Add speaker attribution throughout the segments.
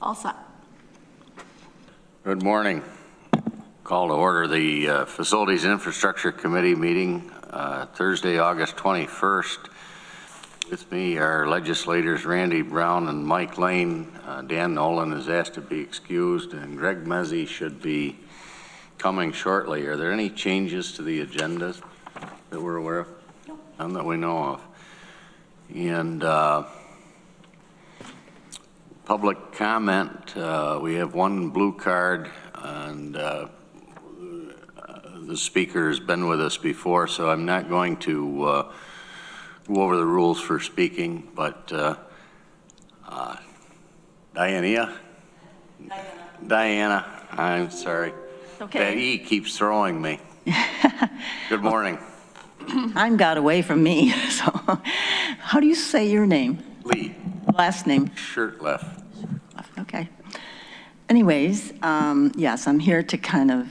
Speaker 1: All set.
Speaker 2: Good morning. Call to order the Facilities and Infrastructure Committee meeting Thursday, August 21st. With me are legislators Randy Brown and Mike Lane. Dan Nolan is asked to be excused, and Greg Mezey should be coming shortly. Are there any changes to the agenda that we're aware of?
Speaker 1: No.
Speaker 2: None that we know of. And public comment, we have one blue card, and the speaker has been with us before, so I'm not going to go over the rules for speaking, but Diana, I'm sorry.
Speaker 1: Okay.
Speaker 2: That E keeps throwing me. Good morning.
Speaker 3: Time got away from me, so how do you say your name?
Speaker 2: Lee.
Speaker 3: Last name?
Speaker 2: Shurtleff.
Speaker 3: Okay. Anyways, yes, I'm here to kind of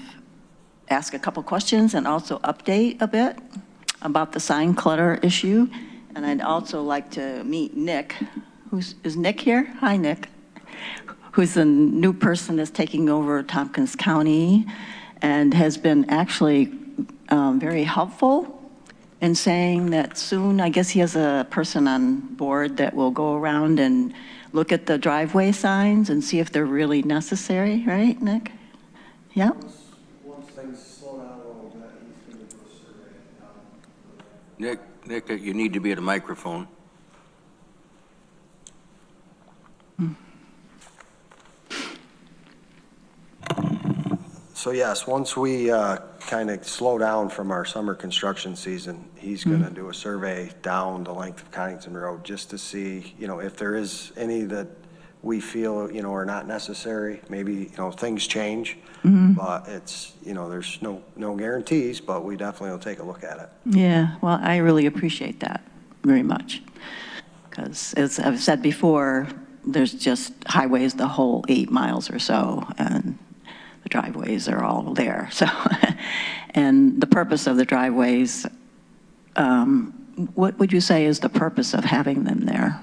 Speaker 3: ask a couple questions and also update a bit about the sign clutter issue. And I'd also like to meet Nick. Is Nick here? Hi, Nick. Who's the new person that's taking over Tompkins County and has been actually very helpful in saying that soon, I guess he has a person on board that will go around and look at the driveway signs and see if they're really necessary, right, Nick? Yeah?
Speaker 4: Once things slow down a little bit, he's going to do a survey.
Speaker 2: Nick, you need to be at a microphone.
Speaker 4: So yes, once we kind of slow down from our summer construction season, he's going to do a survey down the length of Connington Road just to see, if there is any that we feel, are not necessary. Maybe, things change, but it's, there's no guarantees, but we definitely will take a look at it.
Speaker 3: Yeah, well, I really appreciate that very much. Because as I've said before, there's just highways the whole 8 miles or so, and the driveways are all there. So, and the purpose of the driveways, what would you say is the purpose of having them there?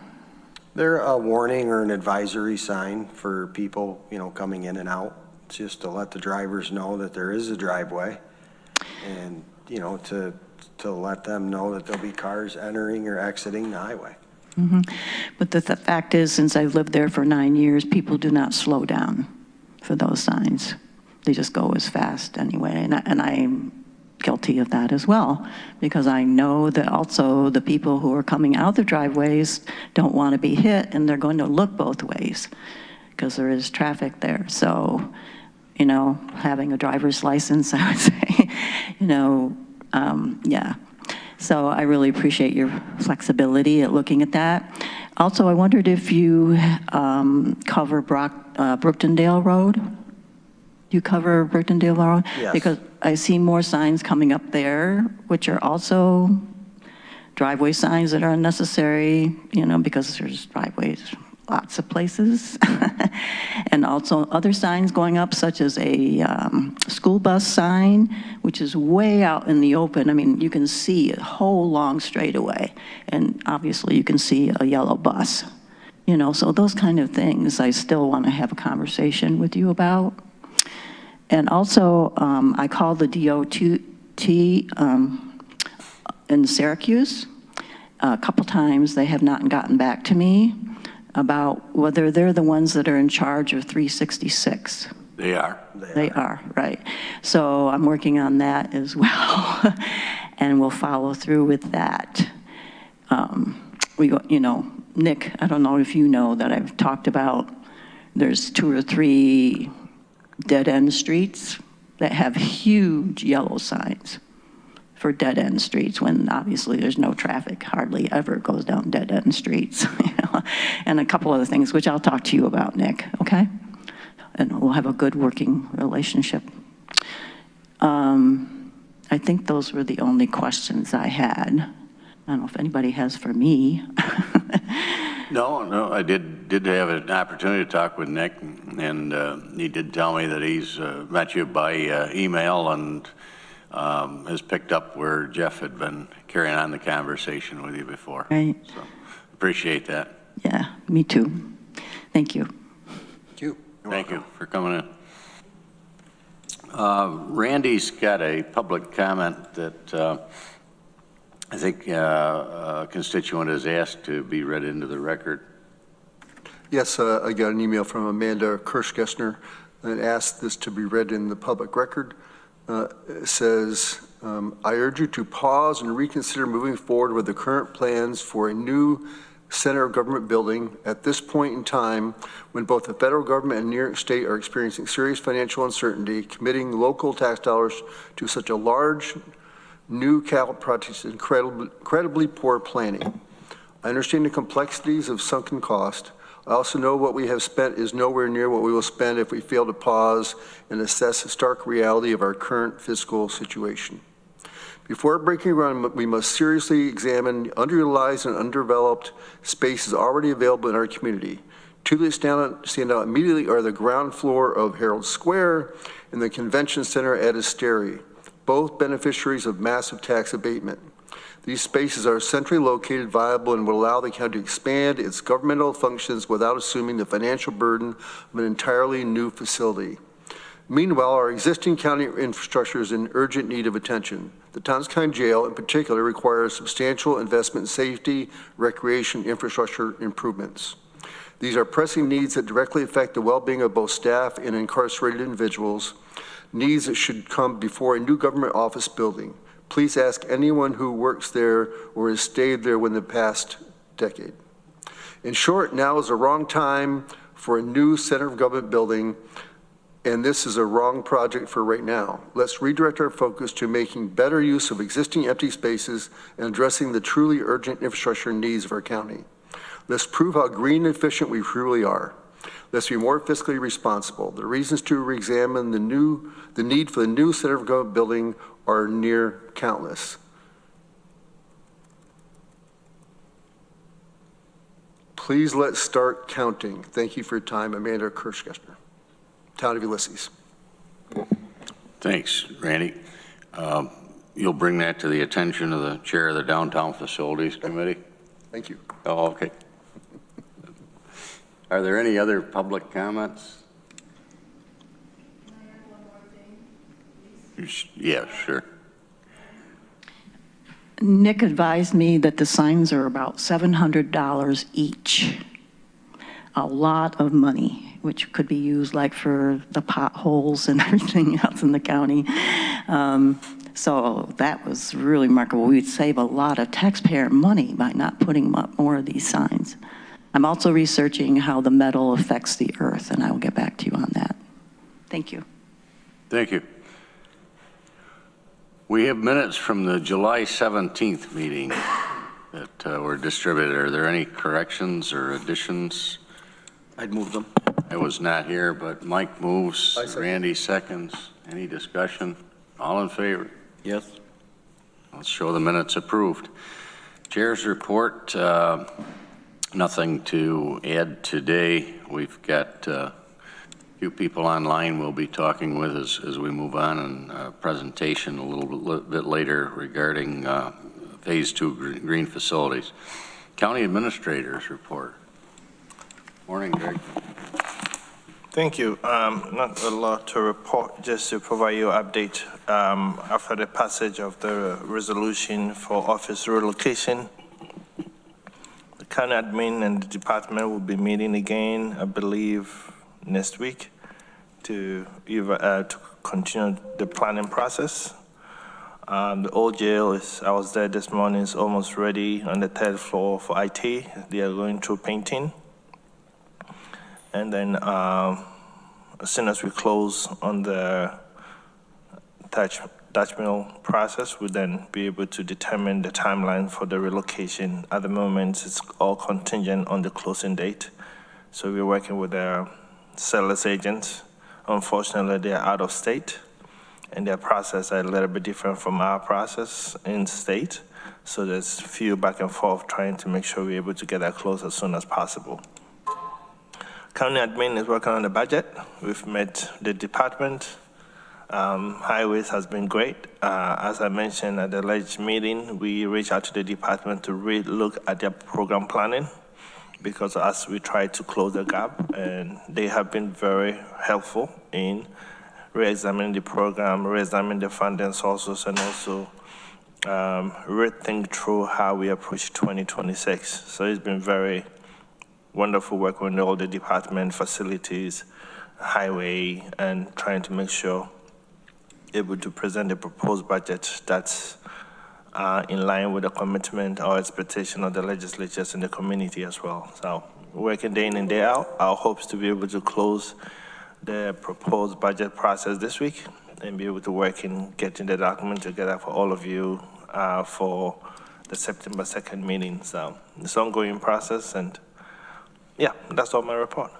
Speaker 4: They're a warning or an advisory sign for people, coming in and out, just to let the drivers know that there is a driveway, and, to let them know that there'll be cars entering or exiting the highway.
Speaker 3: Mm-hmm. But the fact is, since I've lived there for 9 years, people do not slow down for those signs. They just go as fast anyway, and I'm guilty of that as well, because I know that also the people who are coming out the driveways don't want to be hit, and they're going to look both ways because there is traffic there. So, having a driver's license, I would say, yeah. So I really appreciate your flexibility at looking at that. Also, I wondered if you cover Brooktondale Road. You cover Brooktondale Road?
Speaker 4: Yes.
Speaker 3: Because I see more signs coming up there, which are also driveway signs that are unnecessary, because there's driveways lots of places. And also other signs going up, such as a school bus sign, which is way out in the open. I mean, you can see a whole long straightaway, and obviously you can see a yellow bus. So those kind of things I still want to have a conversation with you about. And also, I called the DOT in Syracuse a couple times. They have not gotten back to me about whether they're the ones that are in charge of 366.
Speaker 2: They are.
Speaker 3: They are, right. So I'm working on that as well, and we'll follow through with that. Nick, I don't know if you know that I've talked about there's 2 or 3 dead-end streets that have huge yellow signs for dead-end streets, when obviously there's no traffic, hardly ever goes down dead-end streets. And a couple other things, which I'll talk to you about, Nick, okay? And we'll have a good working relationship. I think those were the only questions I had. I don't know if anybody has for me.
Speaker 2: No, I did have an opportunity to talk with Nick, and he did tell me that he's met you by email and has picked up where Jeff had been carrying on the conversation with you before.
Speaker 3: Right.
Speaker 2: So appreciate that.
Speaker 3: Yeah, me too. Thank you.
Speaker 1: Thank you.
Speaker 2: Thank you for coming in. Randy's got a public comment that I think a constituent has asked to be read into the record.
Speaker 1: Yes, I got an email from Amanda Kirschgessner and asked this to be read in the public record. It says, I urge you to pause and reconsider moving forward with the current plans for a new center of government building at this point in time when both the federal government and New York State are experiencing serious financial uncertainty. Committing local tax dollars to such a large new capital project is incredibly poor planning. I understand the complexities of sunken cost. I also know what we have spent is nowhere near what we will spend if we fail to pause and assess the stark reality of our current fiscal situation. Before breaking ground, we must seriously examine underutilized and undeveloped spaces already available in our community. Two that stand out immediately are the ground floor of Herald Square and the Convention Center at Asteri, both beneficiaries of massive tax abatement. These spaces are centrally located, viable, and will allow the county to expand its governmental functions without assuming the financial burden of an entirely new facility. Meanwhile, our existing county infrastructure is in urgent need of attention. The Tompkins County Jail, in particular, requires substantial investment in safety, recreation, infrastructure improvements. These are pressing needs that directly affect the well-being of both staff and incarcerated individuals, needs that should come before a new government office building. Please ask anyone who works there or has stayed there within the past decade. In short, now is the wrong time for a new center of government building, and this is a wrong project for right now. Let's redirect our focus to making better use of existing empty spaces and addressing the truly urgent infrastructure needs of our county. Let's prove how green and efficient we truly are. Let's be more fiscally responsible. The reasons to re-examine the need for the new center of government building are near countless. Please let's start counting. Thank you for your time. Amanda Kirschgessner, Town of Ulysses.
Speaker 2: Thanks, Randy. You'll bring that to the attention of the chair of the Downtown Facilities Committee?
Speaker 1: Thank you.
Speaker 2: Oh, okay. Are there any other public comments?
Speaker 5: Can I add one more thing, please?
Speaker 2: Yeah, sure.
Speaker 3: Nick advised me that the signs are about $700 each. A lot of money, which could be used like for the potholes and everything else in the county. So that was really remarkable. We'd save a lot of taxpayer money by not putting up more of these signs. I'm also researching how the metal affects the earth, and I will get back to you on that. Thank you.
Speaker 2: Thank you. We have minutes from the July 17th meeting that were distributed. Are there any corrections or additions?
Speaker 6: I'd move them.
Speaker 2: I was not here, but Mike moves,
Speaker 1: I second.
Speaker 2: Randy seconds. Any discussion? All in favor?
Speaker 6: Yes.
Speaker 2: Let's show the minutes approved. Chair's report, nothing to add today. We've got a few people online we'll be talking with as we move on, and a presentation a little bit later regarding Phase 2 green facilities. County Administrator's report. Morning, Greg.
Speaker 7: Thank you. Not a lot to report, just to provide you an update. After the passage of the resolution for office relocation, the county admin and the department will be meeting again, I believe, next week to continue the planning process. The old jail I was there this morning, is almost ready on the 3rd floor for IT. They are going through painting. And then as soon as we close on the Dutch mill process, we'll then be able to determine the timeline for the relocation. At the moment, it's all contingent on the closing date. So we're working with the sellers agents. Unfortunately, they're out of state, and their process are a little bit different from our process in state. So there's a few back and forth trying to make sure we're able to get that closed as soon as possible. County admin is working on the budget. We've met the department. Highways has been great. As I mentioned at the ledge meeting, we reached out to the department to look at their program planning. because as we try to close the gap, and they have been very helpful in re-examining the program, re-examining the funding sources, and also rethink through how we approach 2026. So it's been very wonderful working with all the department facilities, highway, and trying to make sure able to present a proposed budget that's in line with the commitment or expectation of the legislatures in the community as well. So working day in and day out, our hopes to be able to close the proposed budget process this week and be able to work in getting the document together for all of you for the September 2nd meeting. So it's an ongoing process, and yeah, that's all my report.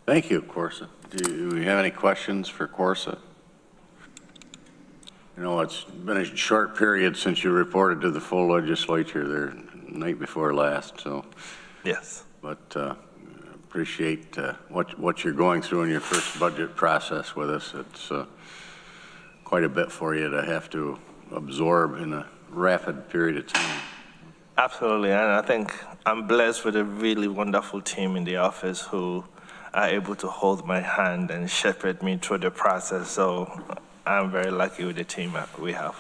Speaker 2: Thank you, Corsa. Do we have any questions for Corsa? You know, it's been a short period since you reported to the full legislature there night before last, so.
Speaker 7: Yes.
Speaker 2: But appreciate what you're going through in your first budget process with us. It's quite a bit for you to have to absorb in a rapid period of time.
Speaker 7: Absolutely, and I think I'm blessed with a really wonderful team in the office who are able to hold my hand and shepherd me through the process, so I'm very lucky with the team that we have.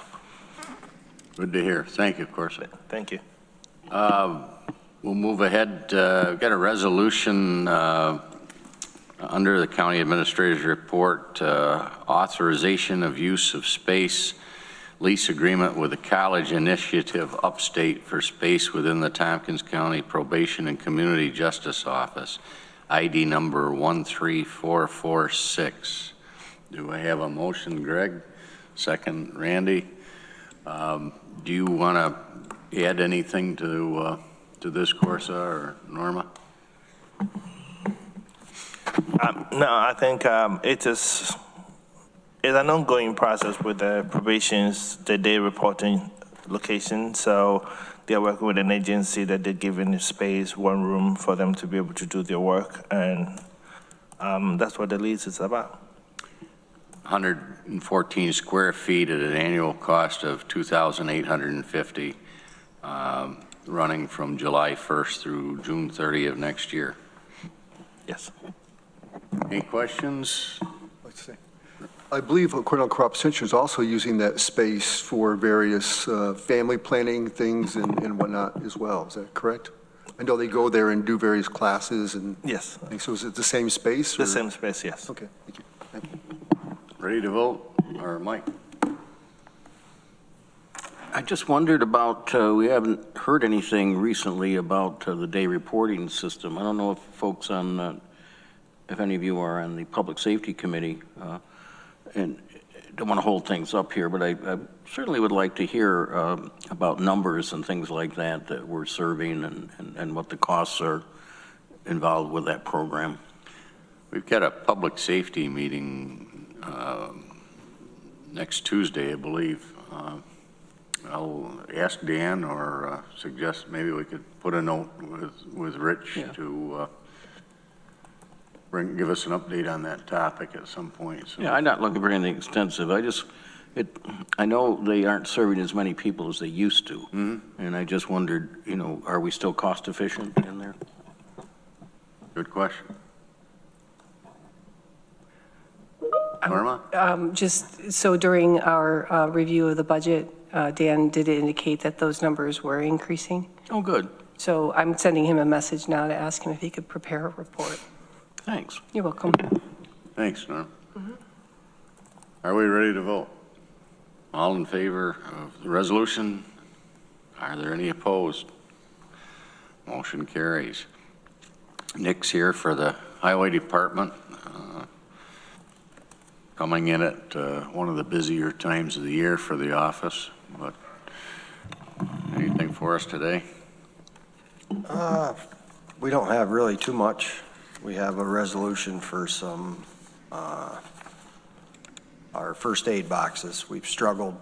Speaker 2: Good to hear. Thank you, Corsa.
Speaker 7: Thank you.
Speaker 2: We'll move ahead. We've got a resolution under the County Administrator's Report, authorization of use of space lease agreement with the College Initiative Upstate for space within the Tompkins County Probation and Community Justice Office, ID number 13446. Do I have a motion, Greg? Second, Randy. Do you want to add anything to this, Corsa or Norma?
Speaker 7: No, I think it's an ongoing process with the probation's the day reporting location. So they're working with an agency that they're giving space, one room for them to be able to do their work, and that's what the lease is about.
Speaker 2: 114 square feet at an annual cost of $2,850, running from July 1st through June 30th of next year.
Speaker 7: Yes.
Speaker 2: Any questions?
Speaker 1: Let's see. I believe Cornell Crop Center is also using that space for various family planning things and whatnot as well. Is that correct? I know they go there and do various classes and.
Speaker 7: Yes.
Speaker 1: So is it the same space?
Speaker 7: The same space, yes.
Speaker 1: Okay, thank you. Thank you.
Speaker 2: Ready to vote? Or Mike?
Speaker 6: I just wondered about, we haven't heard anything recently about the day reporting system. I don't know if folks on, if any of you are on the Public Safety Committee, and don't want to hold things up here, but I certainly would like to hear about numbers and things like that that we're serving and what the costs are involved with that program.
Speaker 2: We've got a public safety meeting next Tuesday, I believe. I'll ask Dan or suggest maybe we could put a note with Rich to give us an update on that topic at some point. So.
Speaker 6: Yeah, I'm not looking for anything extensive. I know they aren't serving as many people as they used to. Mm-hmm. And I just wondered, you know, are we still cost efficient in there?
Speaker 2: Good question. Norma?
Speaker 8: Just so during our review of the budget, Dan did indicate that those numbers were increasing.
Speaker 6: Oh, good.
Speaker 8: So I'm sending him a message now to ask him if he could prepare a report.
Speaker 6: Thanks.
Speaker 8: You're welcome.
Speaker 2: Thanks, Norm. Mm-hmm. Are we ready to vote? All in favor of the resolution? Are there any opposed? Motion carries. Nick's here for the Highway Department. Coming in at one of the busier times of the year for the office, but anything for us today?
Speaker 4: We don't have really too much. We have a resolution for some, our first aid boxes. We've struggled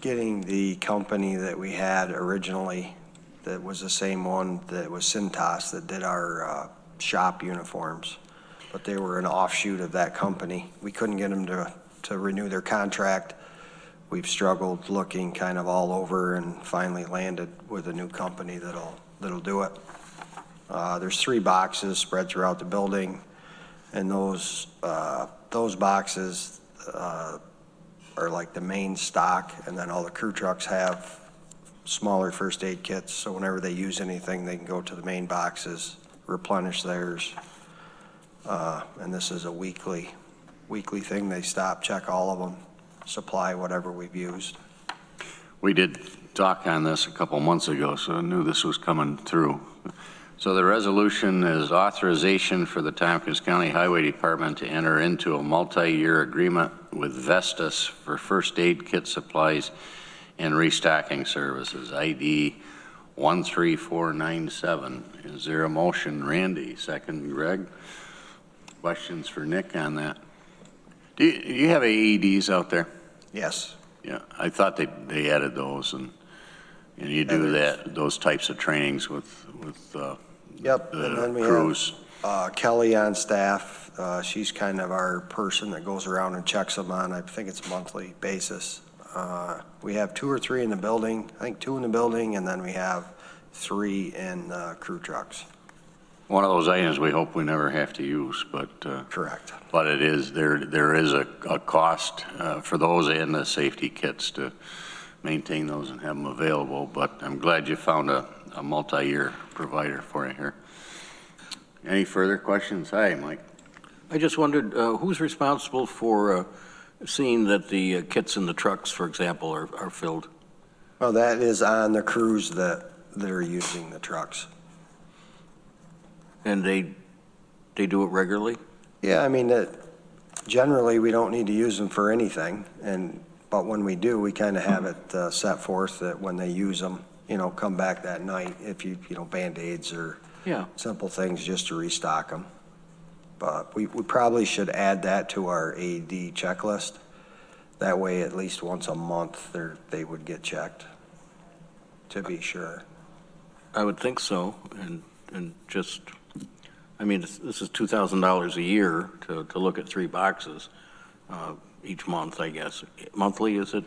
Speaker 4: getting the company that we had originally, that was the same one that was Cintas that did our shop uniforms. But they were an offshoot of that company. We couldn't get them to renew their contract. We've struggled looking kind of all over and finally landed with a new company that'll do it. There's 3 boxes spread throughout the building, and those boxes are like the main stock, and then all the crew trucks have smaller first aid kits, so whenever they use anything, they can go to the main boxes, replenish theirs. And this is a weekly thing. They stop, check all of them, supply whatever we've used.
Speaker 2: We did talk on this a couple months ago, so I knew this was coming through. So the resolution is authorization for the Tompkins County Highway Department to enter into a multi-year agreement with Vestas for first aid kit supplies and restocking services, ID 13497. Is there a motion? Randy, second. Greg? Questions for Nick on that? Do you have AEDs out there?
Speaker 4: Yes.
Speaker 2: Yeah, I thought they added those, and you do those types of trainings with
Speaker 4: Yep, and then we
Speaker 2: crews.
Speaker 4: have Kelly on staff. She's kind of our person that goes around and checks them on, I think it's a monthly basis. We have 2 or 3 in the building, I think 2 in the building, and then we have 3 in crew trucks.
Speaker 2: One of those items we hope we never have to use, but
Speaker 4: Correct.
Speaker 2: but it is there is a cost for those and the safety kits to maintain those and have them available. But I'm glad you found a multi-year provider for you here. Any further questions? Hi, Mike.
Speaker 6: I just wondered, who's responsible for seeing that the kits in the trucks, for example, are filled?
Speaker 4: Well, that is on the crews that they're using the trucks.
Speaker 6: And they do it regularly?
Speaker 4: Yeah, I mean, generally, we don't need to use them for anything, but when we do, we kind of have it set forth that when they use them, come back that night if Band-Aids or simple things just to restock them. But we probably should add that to our AED checklist. That way, at least once a month, they would get checked, to be sure.
Speaker 6: I would think so, and just, I mean, this is $2,000 a year to look at 3 boxes each month, I guess. Monthly, is it?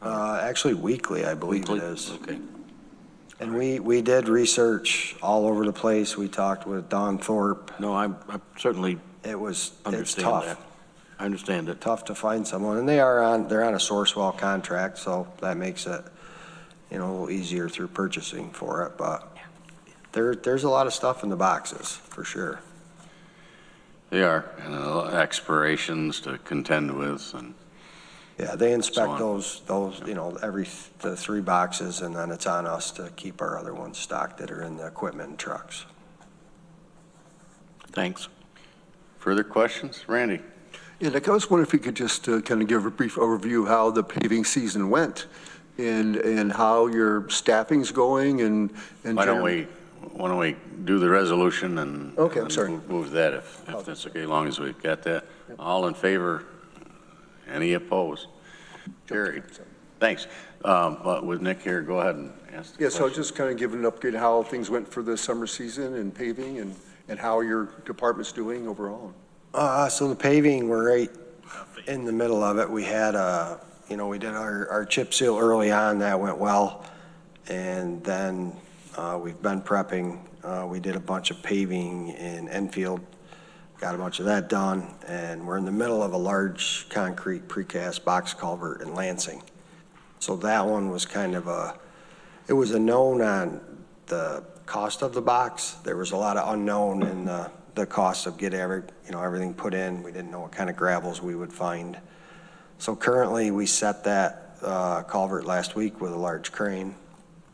Speaker 4: Actually, weekly, I believe
Speaker 6: Weekly?
Speaker 4: it is.
Speaker 6: Okay.
Speaker 4: And we did research all over the place. We talked with Don Thorpe.
Speaker 6: No, I certainly
Speaker 4: It's
Speaker 6: understand
Speaker 4: tough.
Speaker 6: that. I understand it.
Speaker 4: Tough to find someone, and they're on a Sourcewell contract, so that makes it, a little easier through purchasing for it, but there's a lot of stuff in the boxes, for sure.
Speaker 2: They are, and expirations to contend with, and
Speaker 4: Yeah, they inspect
Speaker 2: So
Speaker 4: those, the 3 boxes, and then it's on us to keep our other ones stocked that are in the equipment and trucks.
Speaker 6: Thanks.
Speaker 2: further questions? Randy?
Speaker 1: Yeah, Nick, I was wondering if you could just kind of give a brief overview of how the paving season went and how your staffing's going and
Speaker 2: Why don't we do the resolution and
Speaker 1: Okay, I'm sorry.
Speaker 2: move that if that's okay, as long as we've got that. All in favor? Any opposed? Carried. Thanks. But with Nick here, go ahead and ask the
Speaker 1: Yeah, so
Speaker 2: question.
Speaker 1: just kind of give an update how things went for the summer season and paving and how your department's doing overall.
Speaker 4: So the paving, we're right in the middle of it. We had we did our chip seal early on, that went well. And then we've been prepping. We did a bunch of paving in Enfield, got a bunch of that done. And we're in the middle of a large concrete precast box culvert in Lansing. So that one was kind of it was a known on the cost of the box. There was a lot of unknown in the cost of getting everything put in. We didn't know what kind of gravels we would find. So currently, we set that culvert last week with a large crane.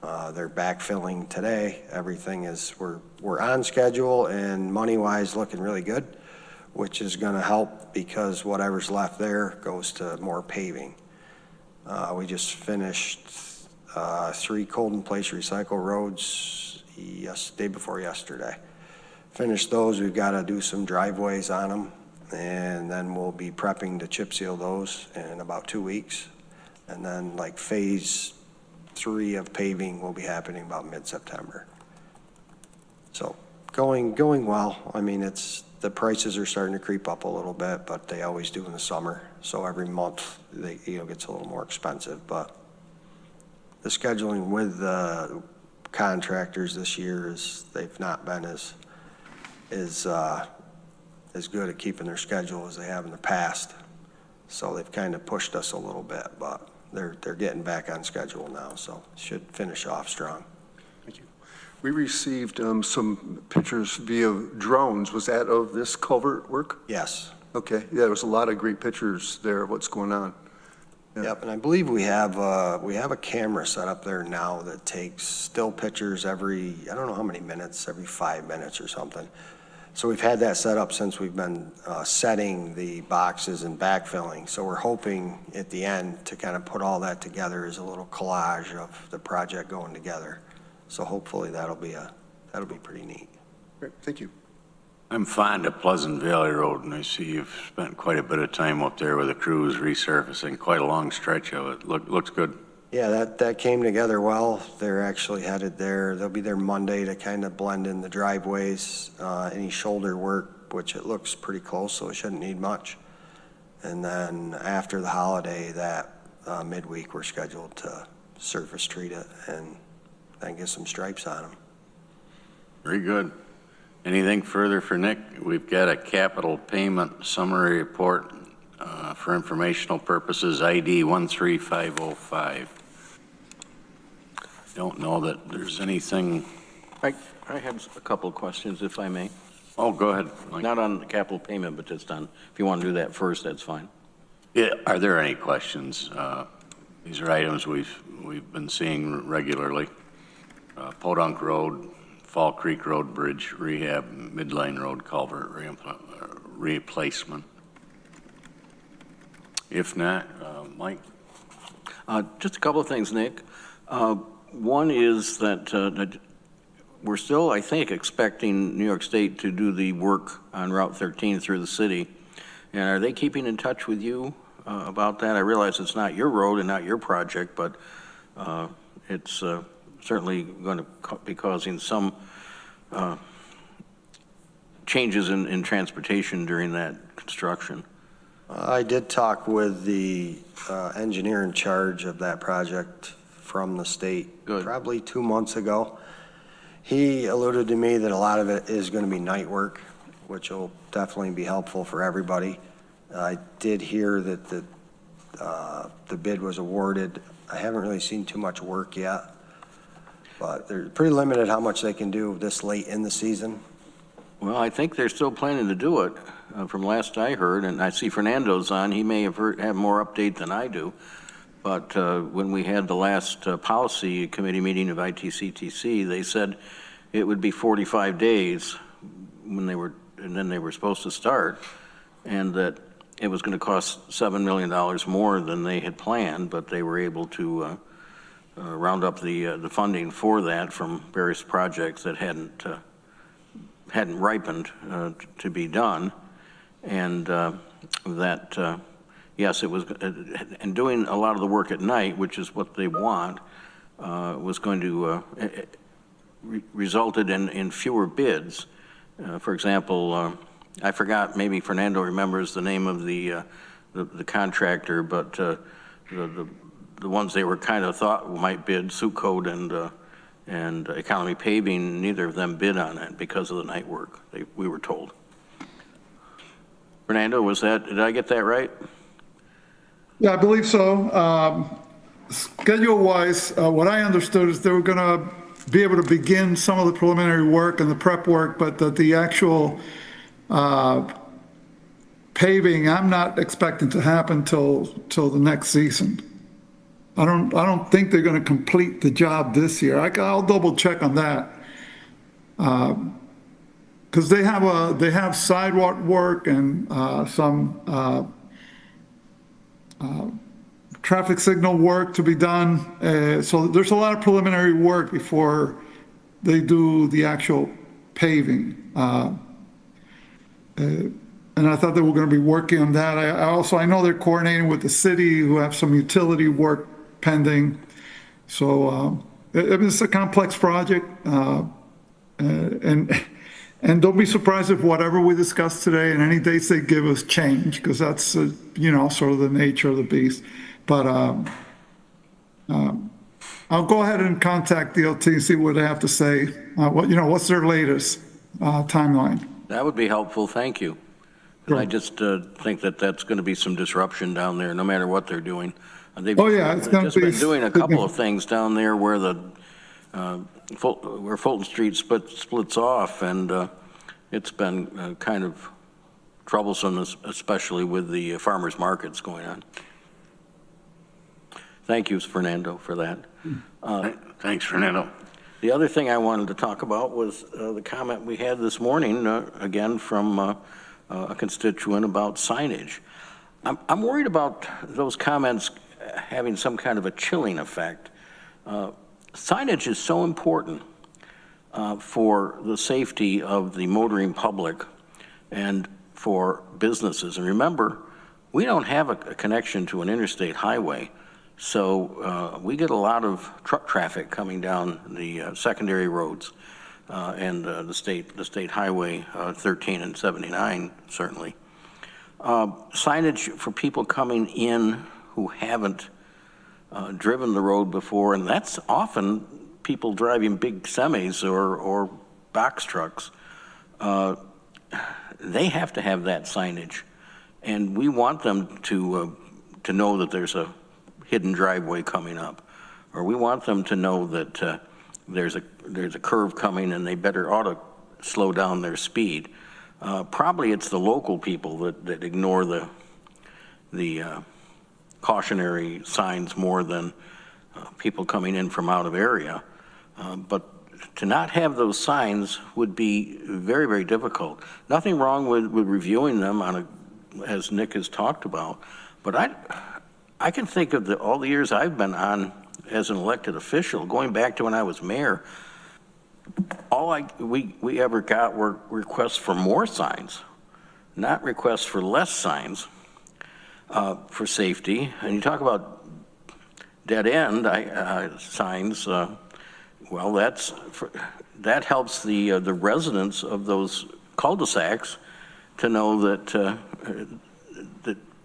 Speaker 4: They're backfilling today. Everything is, we're on schedule and money-wise looking really good, which is going to help because whatever's left there goes to more paving. We just finished 3 cold-in-place recycle roads day before yesterday. Finished those, we've got to do some driveways on them, and then we'll be prepping to chip seal those in about 2 weeks. And then like phase 3 of paving will be happening about mid-September. So going well. I mean, the prices are starting to creep up a little bit, but they always do in the summer. So every month they gets a little more expensive, but the scheduling with contractors this year is they've not been as good at keeping their schedule as they have in the past. So they've kind of pushed us a little bit, but they're getting back on schedule now, so should finish off strong.
Speaker 1: Thank you. We received some pictures via drones. Was that of this culvert work?
Speaker 4: Yes.
Speaker 1: Okay, yeah, there was a lot of great pictures there of what's going on. Yeah.
Speaker 4: Yep, and I believe we have a camera set up there now that takes still pictures every, I don't know how many minutes, every 5 minutes or something. So we've had that set up since we've been setting the boxes and backfilling. So we're hoping at the end to kind of put all that together as a little collage of the project going together. So hopefully that'll be pretty neat.
Speaker 1: Great, thank you.
Speaker 2: I'm fond of Pleasant Valley Road, and I see you've spent quite a bit of time up there with the crews resurfacing quite a long stretch of it. Looks good.
Speaker 4: Yeah, that came together well. They're actually headed there. They'll be there Monday to kind of blend in the driveways, any shoulder work, which it looks pretty close, so it shouldn't need much. And then after the holiday, that midweek, we're scheduled to surface treat it and then get some stripes on them.
Speaker 2: Very good. Anything further for Nick? We've got a capital payment summary report for informational purposes, ID 13505. Don't know that there's anything.
Speaker 6: I have a couple of questions, if I may.
Speaker 2: Oh, go ahead, Mike.
Speaker 6: Not on the capital payment, but just on, if you want to do that first, that's fine.
Speaker 2: Yeah, are there any questions? These are items we've been seeing regularly. Podunk Road, Fall Creek Road Bridge rehab, Midline Road culvert replacement. If not, Mike?
Speaker 6: Just a couple of things, Nick. One is that we're still, I think, expecting New York State to do the work on Route 13 through the city. And are they keeping in touch with you about that? I realize it's not your road and not your project, but it's certainly going to be causing some changes in transportation during that construction.
Speaker 4: I did talk with the engineer in charge of that project from the state.
Speaker 6: Good.
Speaker 4: Probably 2 months ago. He alluded to me that a lot of it is going to be night work, which will definitely be helpful for everybody. I did hear that the bid was awarded. I haven't really seen too much work yet, but they're pretty limited how much they can do this late in the season.
Speaker 6: Well, I think they're still planning to do it, from last I heard, and I see Fernando's on. He may have more update than I do. But when we had the last policy committee meeting of ITCTC, they said it would be 45 days when and then they were supposed to start, and that it was going to cost $7 million more than they had planned, but they were able to round up the funding for that from various projects that hadn't ripened to be done, and that. Yes, it was, and doing a lot of the work at night, which is what they want, was going to, resulted in fewer bids. For example, I forgot, maybe Fernando remembers the name of the contractor, but the ones they were kind of thought might bid, Sucode and Economy Paving, neither of them bid on it because of the night work, we were told. Fernando, did I get that right?
Speaker 9: Yeah, I believe so. Schedule-wise, what I understood is they were going to be able to begin some of the preliminary work and the prep work, but that the actual paving, I'm not expecting to happen till the next season. I don't think they're going to complete the job this year. I'll double check on that. Because they have sidewalk work and some traffic signal work to be done. So there's a lot of preliminary work before they do the actual paving. And I thought they were going to be working on that. I know they're coordinating with the city, who have some utility work pending. So it's a complex project. And don't be surprised if whatever we discuss today and any dates they give us change, because that's, sort of the nature of the beast. But I'll go ahead and contact DOT and see what they have to say. What's their latest timeline?
Speaker 6: That would be helpful, thank you.
Speaker 9: Sure.
Speaker 6: I just think that that's going to be some disruption down there, no matter what they're doing. They've
Speaker 9: It's going
Speaker 6: just
Speaker 9: to be.
Speaker 6: been doing a couple of things down there where where Fulton Street splits off, and it's been kind of troublesome, especially with the farmers markets going on. Thank you, Fernando, for that.
Speaker 2: Thanks, Fernando.
Speaker 6: The other thing I wanted to talk about was the comment we had this morning, again, from a constituent about signage. I'm worried about those comments having some kind of a chilling effect. Signage is so important for the safety of the motoring public and for businesses. And remember, we don't have a connection to an interstate highway, so we get a lot of truck traffic coming down the secondary roads and the state highway 13 and 79, certainly. Signage for people coming in who haven't driven the road before, and that's often people driving big semis or box trucks. They have to have that signage, and we want them to know that there's a hidden driveway coming up, or we want them to know that there's a curve coming and they ought to slow down their speed. Probably it's the local people that ignore the cautionary signs more than people coming in from out of area. But to not have those signs would be very, very difficult. Nothing wrong with reviewing them as Nick has talked about, but I can think of all the years I've been on as an elected official, going back to when I was mayor, we ever got were requests for more signs, not requests for less signs for safety. And you talk about dead end signs. Well, that helps the residents of those cul-de-sacs to know that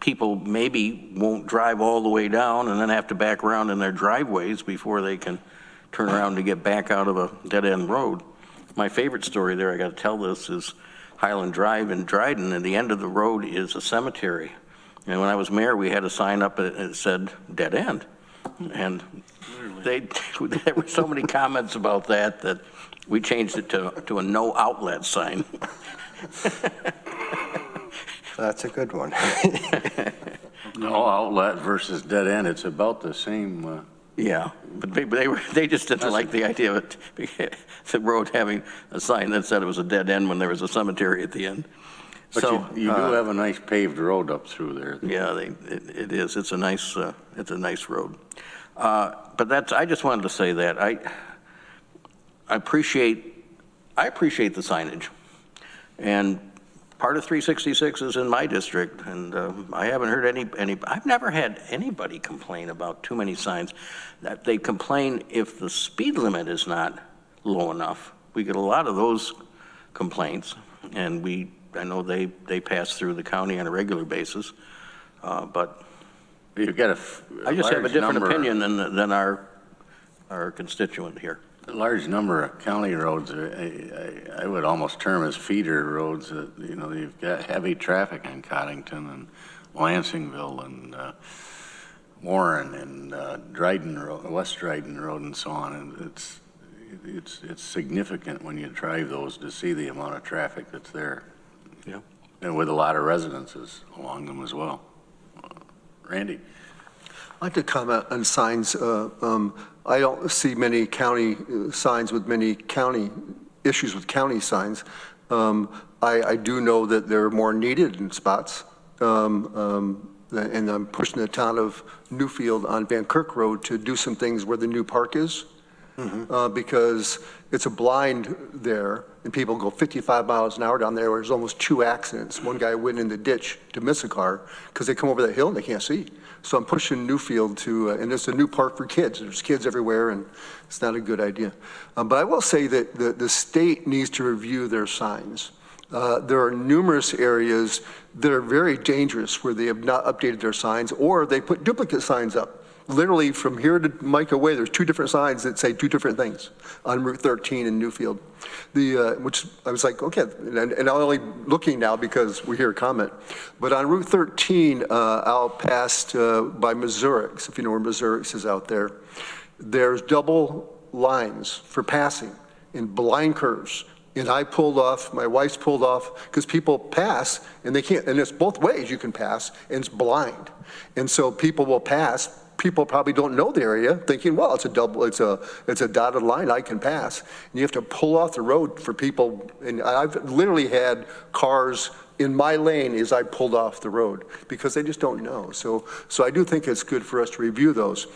Speaker 6: people maybe won't drive all the way down and then have to back around in their driveways before they can turn around to get back out of a dead-end road. My favorite story there, I got to tell this, is Highland Drive in Dryden, and the end of the road is a cemetery. And when I was mayor, we had a sign up that said dead end. And there were so many comments about that we changed it to a no outlet sign.
Speaker 4: That's a good one.
Speaker 2: No outlet versus dead end, it's about the same.
Speaker 6: Yeah, but they just didn't like the idea of the road having a sign that said it was a dead end when there was a cemetery at the end.
Speaker 2: But
Speaker 6: so
Speaker 2: you do have a nice paved road up through there.
Speaker 6: Yeah, it is. It's a nice road. But I just wanted to say that I appreciate the signage, and part of 366 is in my district, and I haven't heard any. I've never had anybody complain about too many signs. That they complain if the speed limit is not low enough. We get a lot of those complaints, and I know they pass through the county on a regular basis, but
Speaker 2: you've got
Speaker 6: I just have a different opinion than our constituent here.
Speaker 2: A large number of county roads, I would almost term as feeder roads. You've got heavy traffic in Cottington and Lansingville and Warren and Dryden Road, West Dryden Road, and so on. And it's significant when you drive those to see the amount of traffic that's there.
Speaker 6: Yeah,
Speaker 2: and with a lot of residences along them as well. Randy.
Speaker 1: I'd like to comment on signs. I don't see many county signs with many county issues with county signs. I do know that they're more needed in spots. And I'm pushing the town of Newfield on Van Kirk Road to do some things where the new park is. Because it's a blind there, and people go 55 miles an hour down there, where there's almost 2 accidents. One guy went in the ditch to miss a car because they come over that hill and they can't see. So I'm pushing Newfield to, and it's a new park for kids. There's kids everywhere, and it's not a good idea. But I will say that the state needs to review their signs. There are numerous areas that are very dangerous where they have not updated their signs, or they put duplicate signs up. literally from here to Micah Way, there's 2 different signs that say 2 different things on Route 13 in Newfield. Which I was like, okay, and I'm only looking now because we hear a comment. But on Route 13, out past by Missouri's, if you know where Missouri's is out there, there's double lines for passing in blind curves. And I pulled off, my wife's pulled off, because people pass and they can't, and it's both ways you can pass, and it's blind. And so people will pass. People probably don't know the area, thinking, well, it's a dotted line, I can pass. And you have to pull off the road for people, and I've literally had cars in my lane as I pulled off the road, because they just don't know. So I do think it's good for us to review those.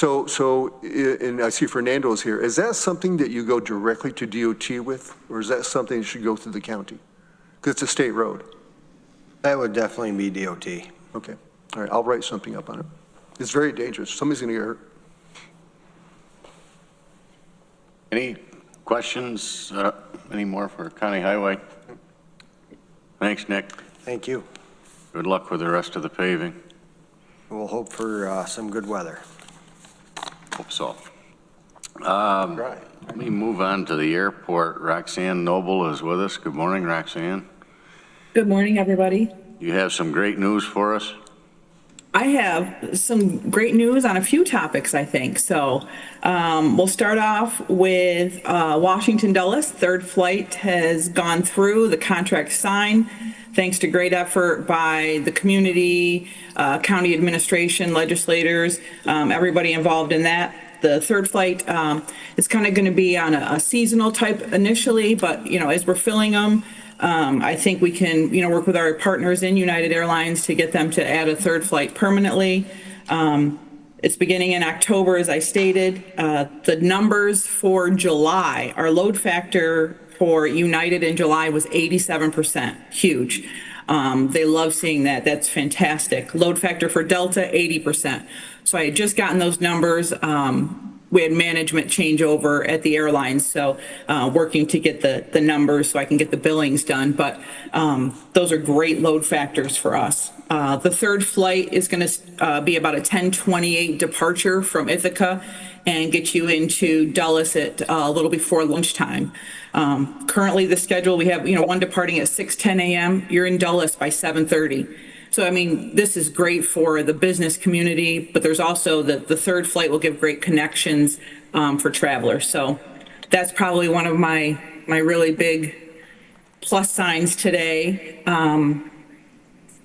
Speaker 1: And I see Fernando's here. Is that something that you go directly to DOT with, or is that something that should go through the county? Because it's a state road.
Speaker 4: That would definitely be DOT.
Speaker 1: Okay, all right, I'll write something up on it. It's very dangerous. Somebody's gonna get hurt.
Speaker 2: Any questions, any more for County Highway? Thanks, Nick.
Speaker 4: Thank you.
Speaker 2: Good luck with the rest of the paving.
Speaker 4: We'll hope for some good weather.
Speaker 2: Hope so.
Speaker 4: Right.
Speaker 2: Let me move on to the airport. Roxanne Noble is with us. Good morning, Roxanne.
Speaker 10: Good morning, everybody.
Speaker 2: You have some great news for us?
Speaker 10: I have some great news on a few topics, I think. So we'll start off with Washington Dulles. Third flight has gone through, the contract signed, thanks to great effort by the community, county administration, legislators, everybody involved in that. The third flight is kind of going to be on a seasonal type initially, but, as we're filling them, I think we can, work with our partners in United Airlines to get them to add a third flight permanently. It's beginning in October, as I stated. The numbers for July, our load factor for United in July was 87%, huge. They love seeing that. That's fantastic. Load factor for Delta, 80%. So I had just gotten those numbers. We had management changeover at the airlines, so working to get the numbers so I can get the billings done. But those are great load factors for us. The third flight is going to be about a 10:28 departure from Ithaca and get you into Dulles at a little before lunchtime. Currently, the schedule, we have one departing at 6:10 a.m. You're in Dulles by 7:30. So, this is great for the business community, but there's also the third flight will give great connections for travelers. So that's probably one of my really big plus signs today.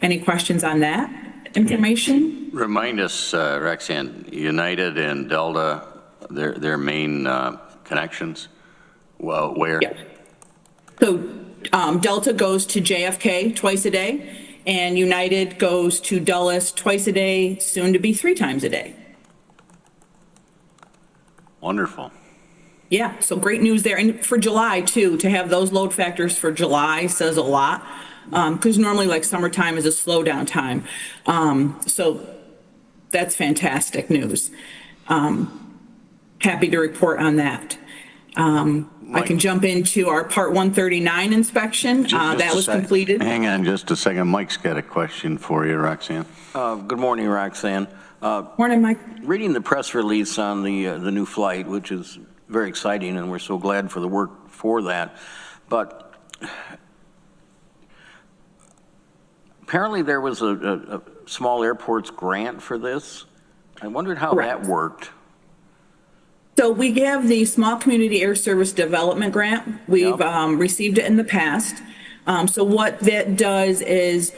Speaker 10: Any questions on that information?
Speaker 2: Remind us, Roxanne, United and Delta, their main connections, well, where?
Speaker 10: Yeah. So Delta goes to JFK twice a day, and United goes to Dulles twice a day, soon to be 3 times a day.
Speaker 2: Wonderful.
Speaker 10: Yeah, so great news there. And for July, too, to have those load factors for July says a lot, because normally, like, summertime is a slowdown time. So that's fantastic news. Happy to report on that. I can jump into our Part 139 inspection. That was completed.
Speaker 2: Hang on just a second. Mike's got a question for you, Roxanne.
Speaker 6: Good morning, Roxanne.
Speaker 10: Morning, Mike.
Speaker 6: Reading the press release on the new flight, which is very exciting, and we're so glad for the work for that. But apparently there was a small airports grant for this. I wondered how
Speaker 10: Correct.
Speaker 6: that worked.
Speaker 10: So we have the Small Community Air Service Development Grant. We've received it in the past. So what that does is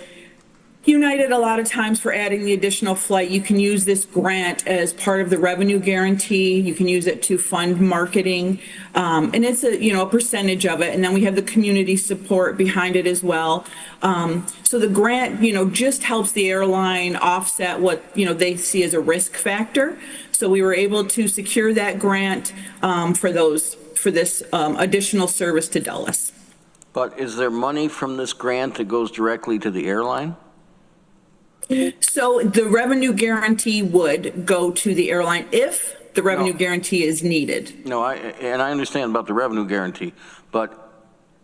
Speaker 10: United, a lot of times for adding the additional flight, you can use this grant as part of the revenue guarantee. You can use it to fund marketing. And it's a percentage of it. And then we have the community support behind it as well. So the grant, just helps the airline offset what, they see as a risk factor. So we were able to secure that grant for this additional service to Dulles.
Speaker 6: But is there money from this grant that goes directly to the airline?
Speaker 10: So the revenue guarantee would go to the airline if the revenue guarantee is needed.
Speaker 6: No, I understand about the revenue guarantee, but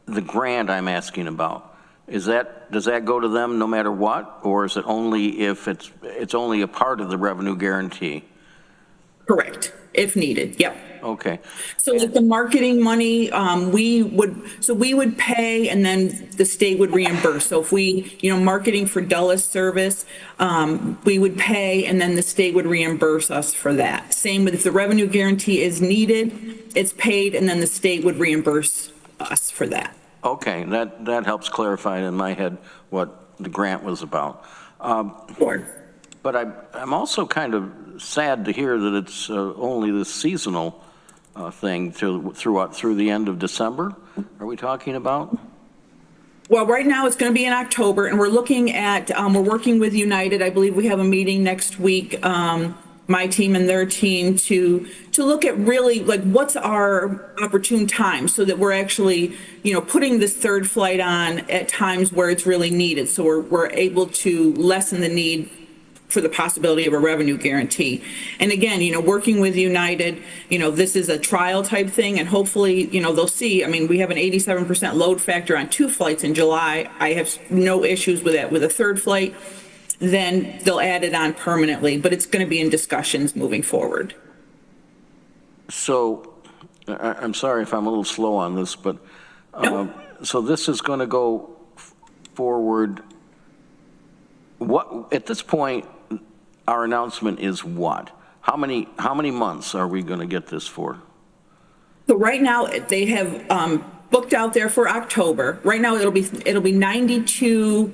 Speaker 6: the grant I'm asking about, does that go to them no matter what, or is it only if it's only a part of the revenue guarantee?
Speaker 10: Correct, if needed, yep.
Speaker 6: Okay.
Speaker 10: So like the marketing money, we would pay and then the state would reimburse. So if we, marketing for Dulles service, we would pay and then the state would reimburse us for that. Same with if the revenue guarantee is needed, it's paid and then the state would reimburse us for that.
Speaker 6: Okay, that helps clarify in my head what the grant was about.
Speaker 10: Sure.
Speaker 6: But I'm also kind of sad to hear that it's only the seasonal thing through the end of December. Are we talking about?
Speaker 10: Well, right now it's going to be in October, and we're looking at, we're working with United. I believe we have a meeting next week, my team and their team, to look at really like what's our opportune time so that we're actually, putting this third flight on at times where it's really needed. So we're able to lessen the need for the possibility of a revenue guarantee. And again, working with United, this is a trial type thing, and hopefully, they'll see. I mean, we have an 87% load factor on 2 flights in July. I have no issues with that. With a third flight, then they'll add it on permanently, but it's going to be in discussions moving forward.
Speaker 6: So, I'm sorry if I'm a little slow on this, but
Speaker 10: No.
Speaker 6: so this is going to go forward. What at this point? Our announcement is what? How many months are we going to get this for?
Speaker 10: So right now they have booked out there for October. Right now it'll be 92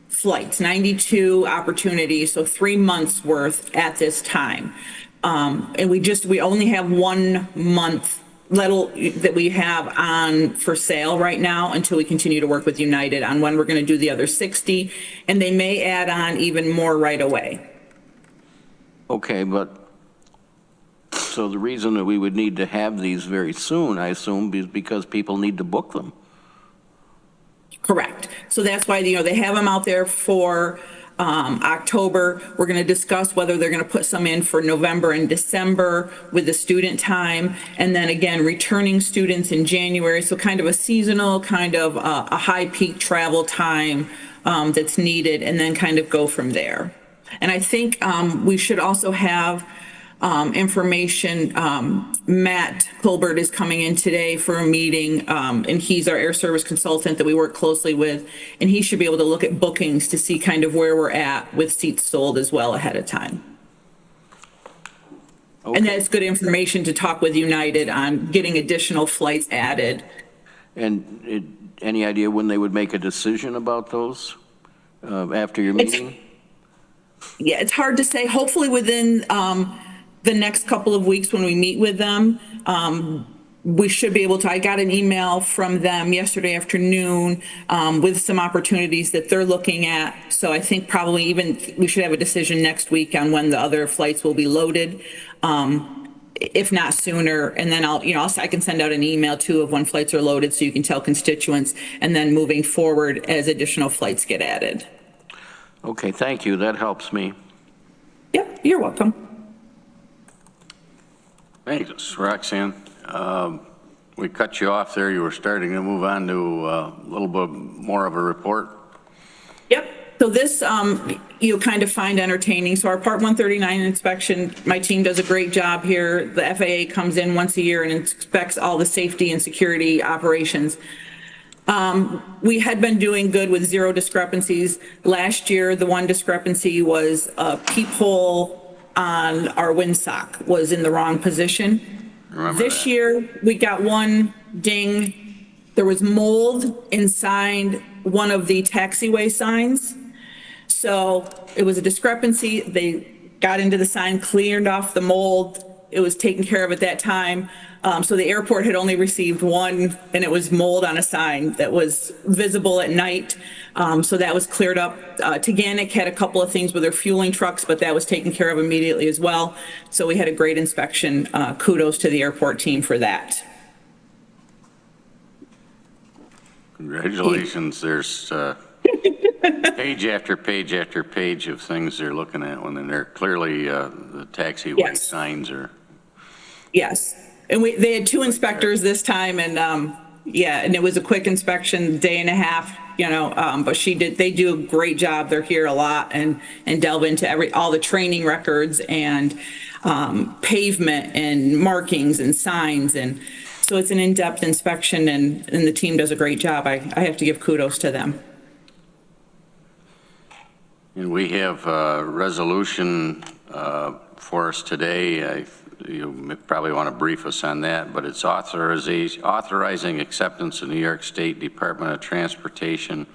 Speaker 10: flights, 92 opportunities, so 3 months worth at this time. And we only have 1 month that we have on for sale right now until we continue to work with United on when we're going to do the other 60, and they may add on even more right away.
Speaker 6: Okay, but so the reason that we would need to have these very soon, I assume, is because people need to book them.
Speaker 10: Correct. So that's why, they have them out there for October. We're going to discuss whether they're going to put some in for November and December with the student time. And then again, returning students in January. So kind of a seasonal, kind of a high peak travel time that's needed, and then kind of go from there. And I think we should also have information. Matt Colbert is coming in today for a meeting, and he's our air service consultant that we work closely with, and he should be able to look at bookings to see kind of where we're at with seats sold as well ahead of time. Okay. And that's good information to talk with United on getting additional flights added.
Speaker 6: And any idea when they would make a decision about those after your meeting?
Speaker 10: Yeah, it's hard to say. Hopefully within the next couple of weeks when we meet with them, we should be able to. I got an email from them yesterday afternoon with some opportunities that they're looking at. So I think probably even we should have a decision next week on when the other flights will be loaded, if not sooner. And then I can send out an email too of when flights are loaded so you can tell constituents, and then moving forward as additional flights get added.
Speaker 6: Okay, thank you. That helps me.
Speaker 10: Yep, you're welcome.
Speaker 2: Thanks, Roxanne. We cut you off there. You were starting to move on to a little bit more of a report.
Speaker 10: Yep. So this you'll kind of find entertaining. So our Part 139 inspection, my team does a great job here. The FAA comes in once a year and inspects all the safety and security operations. We had been doing good with 0 discrepancies. Last year, the one discrepancy was a peephole on our windsock was in the wrong position. This year, we got one ding. There was mold inside one of the taxiway signs. So it was a discrepancy. They got into the sign, cleared off the mold. It was taken care of at that time. So the airport had only received one, and it was mold on a sign that was visible at night. So that was cleared up. Taganic had a couple of things with their fueling trucks, but that was taken care of immediately as well. So we had a great inspection. Kudos to the airport team for that.
Speaker 2: Congratulations. There's page after page after page of things they're looking at when they're clearly the taxiway signs are.
Speaker 10: Yes. And they had 2 inspectors this time, and Yeah, and it was a quick inspection, day and a half, but they do a great job. They're here a lot and delve into all the training records and pavement and markings and signs. And so it's an in-depth inspection, and the team does a great job. I have to give kudos to them.
Speaker 2: And we have a resolution for us today. You probably want to brief us on that, but it's authorizing acceptance of New York State Department of Transportation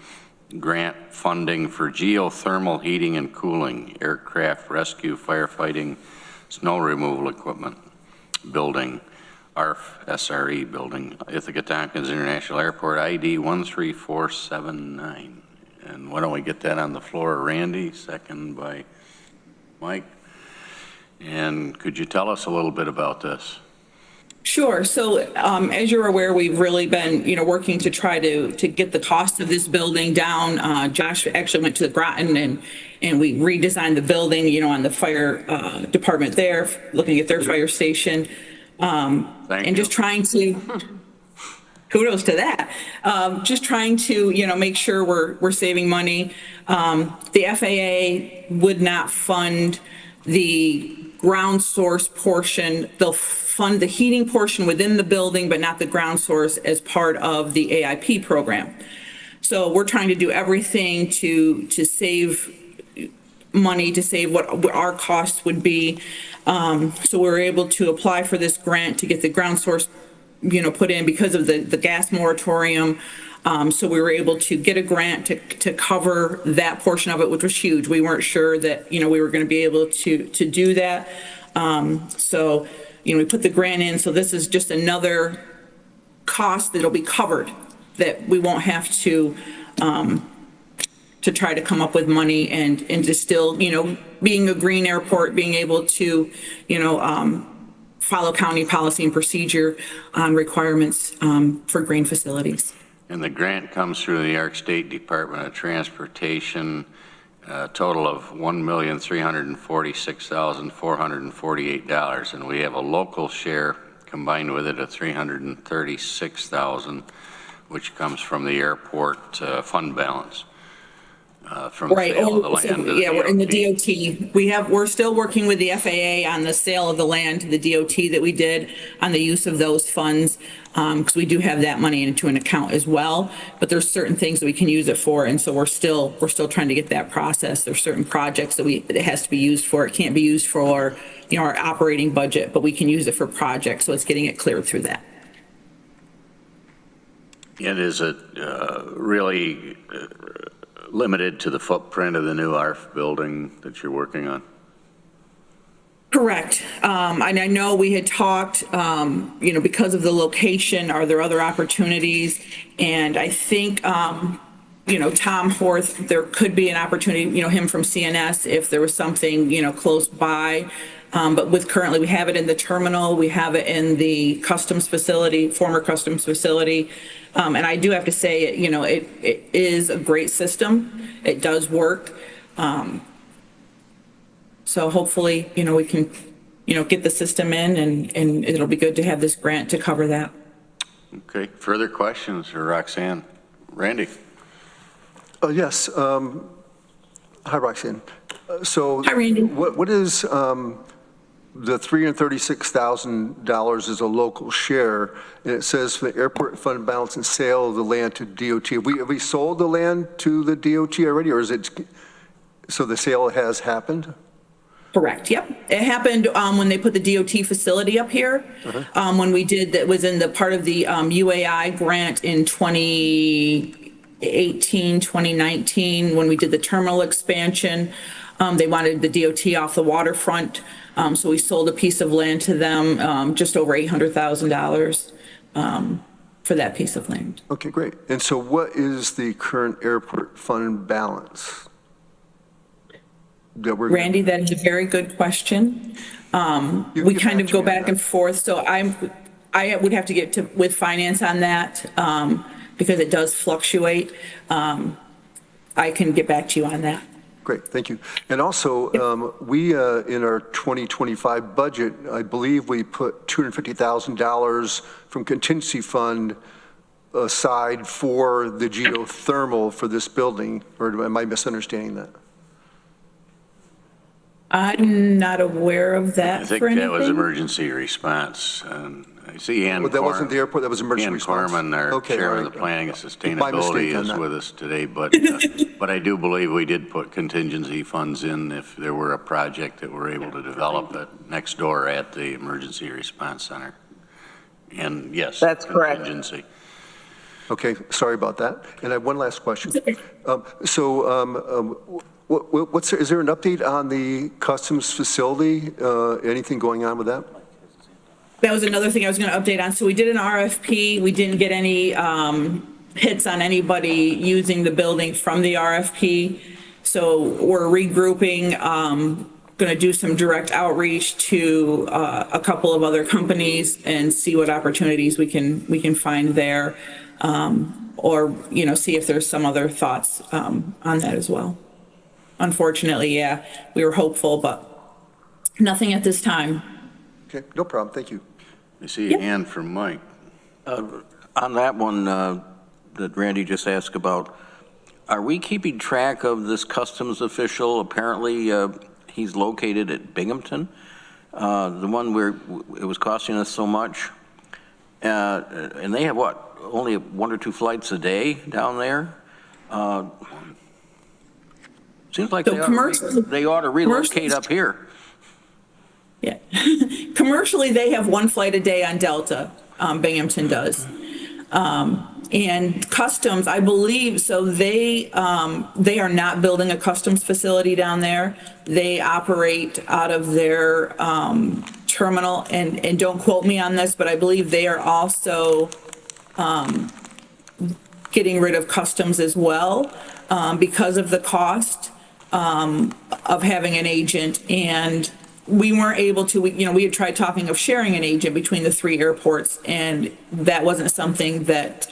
Speaker 2: grant funding for geothermal heating and cooling, aircraft rescue, firefighting, snow removal equipment building, ARF SRE building, Ithaca Tompkins International Airport, ID 13479. And why don't we get that on the floor? Randy, second by Mike. And could you tell us a little bit about this?
Speaker 10: Sure. So as you're aware, we've really been, working to try to get the cost of this building down. Josh actually went to Groton and we redesigned the building, on the fire department there, looking at their fire station. And just trying to, kudos to that. Just trying to, make sure we're saving money. The FAA would not fund the ground source portion. They'll fund the heating portion within the building, but not the ground source as part of the AIP program. So we're trying to do everything to save money, to save what our costs would be. So we're able to apply for this grant to get the ground source, put in because of the gas moratorium. So we were able to get a grant to cover that portion of it, which was huge. We weren't sure that, we were going to be able to do that. So, we put the grant in. So this is just another cost that'll be covered, that we won't have to try to come up with money and to still, being a green airport, being able to, follow county policy and procedure on requirements for green facilities.
Speaker 2: And the grant comes through the New York State Department of Transportation, a total of $1,346,448, and we have a local share combined with it of $336,000, which comes from the airport fund balance. From the sale of the land.
Speaker 10: We're in the DOT. We're still working with the FAA on the sale of the land to the DOT that we did on the use of those funds, because we do have that money into an account as well. But there's certain things that we can use it for, and so we're still trying to get that process. There's certain projects that it has to be used for. It can't be used for our operating budget, but we can use it for projects. So it's getting it cleared through that.
Speaker 2: And is it really limited to the footprint of the new ARF building that you're working on?
Speaker 10: Correct. And I know we had talked, because of the location, are there other opportunities? And I think, Tom Horth, there could be an opportunity, him from CNS, if there was something, close by. But currently we have it in the terminal, we have it in the customs facility, former customs facility. And I do have to say, it is a great system. It does work. So hopefully, we can, get the system in and it'll be good to have this grant to cover that.
Speaker 2: Okay. Further questions for Roxanne? Randy?
Speaker 1: Yes. Hi, Roxanne.
Speaker 10: Hi, Randy.
Speaker 1: What is the $336,000 is a local share, and it says for the airport fund balance and sale of the land to DOT. Have we sold the land to the DOT already, or is it, so the sale has happened?
Speaker 10: Correct. Yep. It happened when they put the DOT facility up here. When we did, that was in the part of the UAI grant in 2018, 2019, when we did the terminal expansion. They wanted the DOT off the waterfront. So we sold a piece of land to them, just over $800,000 for that piece of land.
Speaker 1: Okay, great. And so what is the current airport fund balance?
Speaker 10: Randy, that is a very good question. We kind of go back and forth. So I would have to get with finance on that because it does fluctuate. I can get back to you on that.
Speaker 1: Great, thank you. And also, we, in our 2025 budget, I believe we put $250,000 from contingency fund aside for the geothermal for this building, or am I misunderstanding that?
Speaker 10: I'm not aware of that
Speaker 2: I think
Speaker 10: for anything.
Speaker 2: that was emergency response. And I see Ann.
Speaker 1: Well, that wasn't the airport, that was emergency
Speaker 2: Ann
Speaker 1: response?
Speaker 2: Corman, our
Speaker 1: Okay,
Speaker 2: chair
Speaker 1: all
Speaker 2: of
Speaker 1: right.
Speaker 2: the Planning and
Speaker 1: My
Speaker 2: Sustainability,
Speaker 1: mistake on
Speaker 2: is
Speaker 1: that.
Speaker 2: with us today, but I do believe we did put contingency funds in if there were a project that we're able to develop next door at the Emergency Response Center. And yes.
Speaker 10: That's correct.
Speaker 2: Contingency.
Speaker 1: Okay, sorry about that. And I have one last question. Is there an update on the customs facility? Anything going on with that?
Speaker 10: That was another thing I was going to update on. So we did an RFP. We didn't get any hits on anybody using the building from the RFP. So we're regrouping, going to do some direct outreach to a couple of other companies and see what opportunities we can find there, or see if there's some other thoughts on that as well. Unfortunately, yeah, we were hopeful, but nothing at this time.
Speaker 1: Okay, no problem. Thank you.
Speaker 2: I see a hand from Mike.
Speaker 6: On that one that Randy just asked about, are we keeping track of this customs official? Apparently, he's located at Binghamton, the one where it was costing us so much. And they have what, only 1 or 2 flights a day down there? Seems like they ought to relocate up here.
Speaker 10: Yeah. Commercially, they have 1 flight a day on Delta. Binghamton does. And customs, I believe, so they are not building a customs facility down there. They operate out of their terminal, and don't quote me on this, but I believe they are also getting rid of customs as well because of the cost of having an agent. And we weren't able to, we had tried talking of sharing an agent between the 3 airports, and that wasn't something that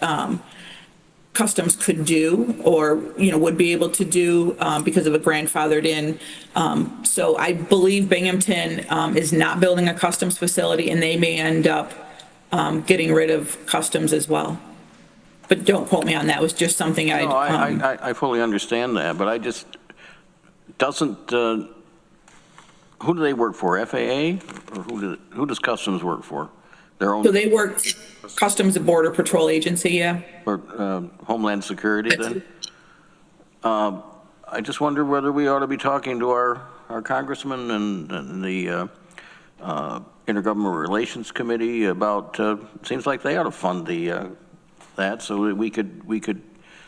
Speaker 10: customs could do or, would be able to do because of a grandfathered in. So I believe Binghamton is not building a customs facility, and they may end up getting rid of customs as well. But don't quote me on that. It was just something
Speaker 6: I fully understand that, but I just, who do they work for, FAA? Or who does Customs work for? Their own?
Speaker 10: So they work Customs and Border Patrol Agency, yeah.
Speaker 6: Or Homeland Security then? I just wonder whether we ought to be talking to our congressman and the Intergovernmental Relations Committee about, seems like they ought to fund that so we could,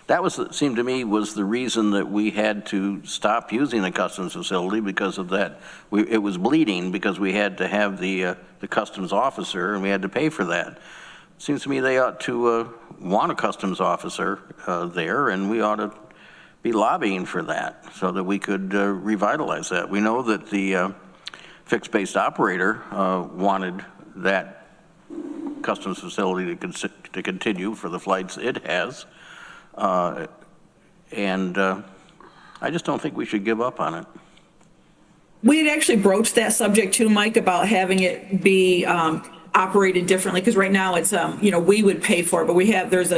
Speaker 6: that seemed to me was the reason that we had to stop using the customs facility because of that. It was bleeding because we had to have the customs officer and we had to pay for that. Seems to me they ought to want a customs officer there, and we ought to be lobbying for that so that we could revitalize that. We know that the fixed-based operator wanted that customs facility to continue for the flights it has. And I just don't think we should give up on it.
Speaker 10: We had actually broached that subject too, Mike, about having it be operated differently, because right now it's, we would pay for it, but there's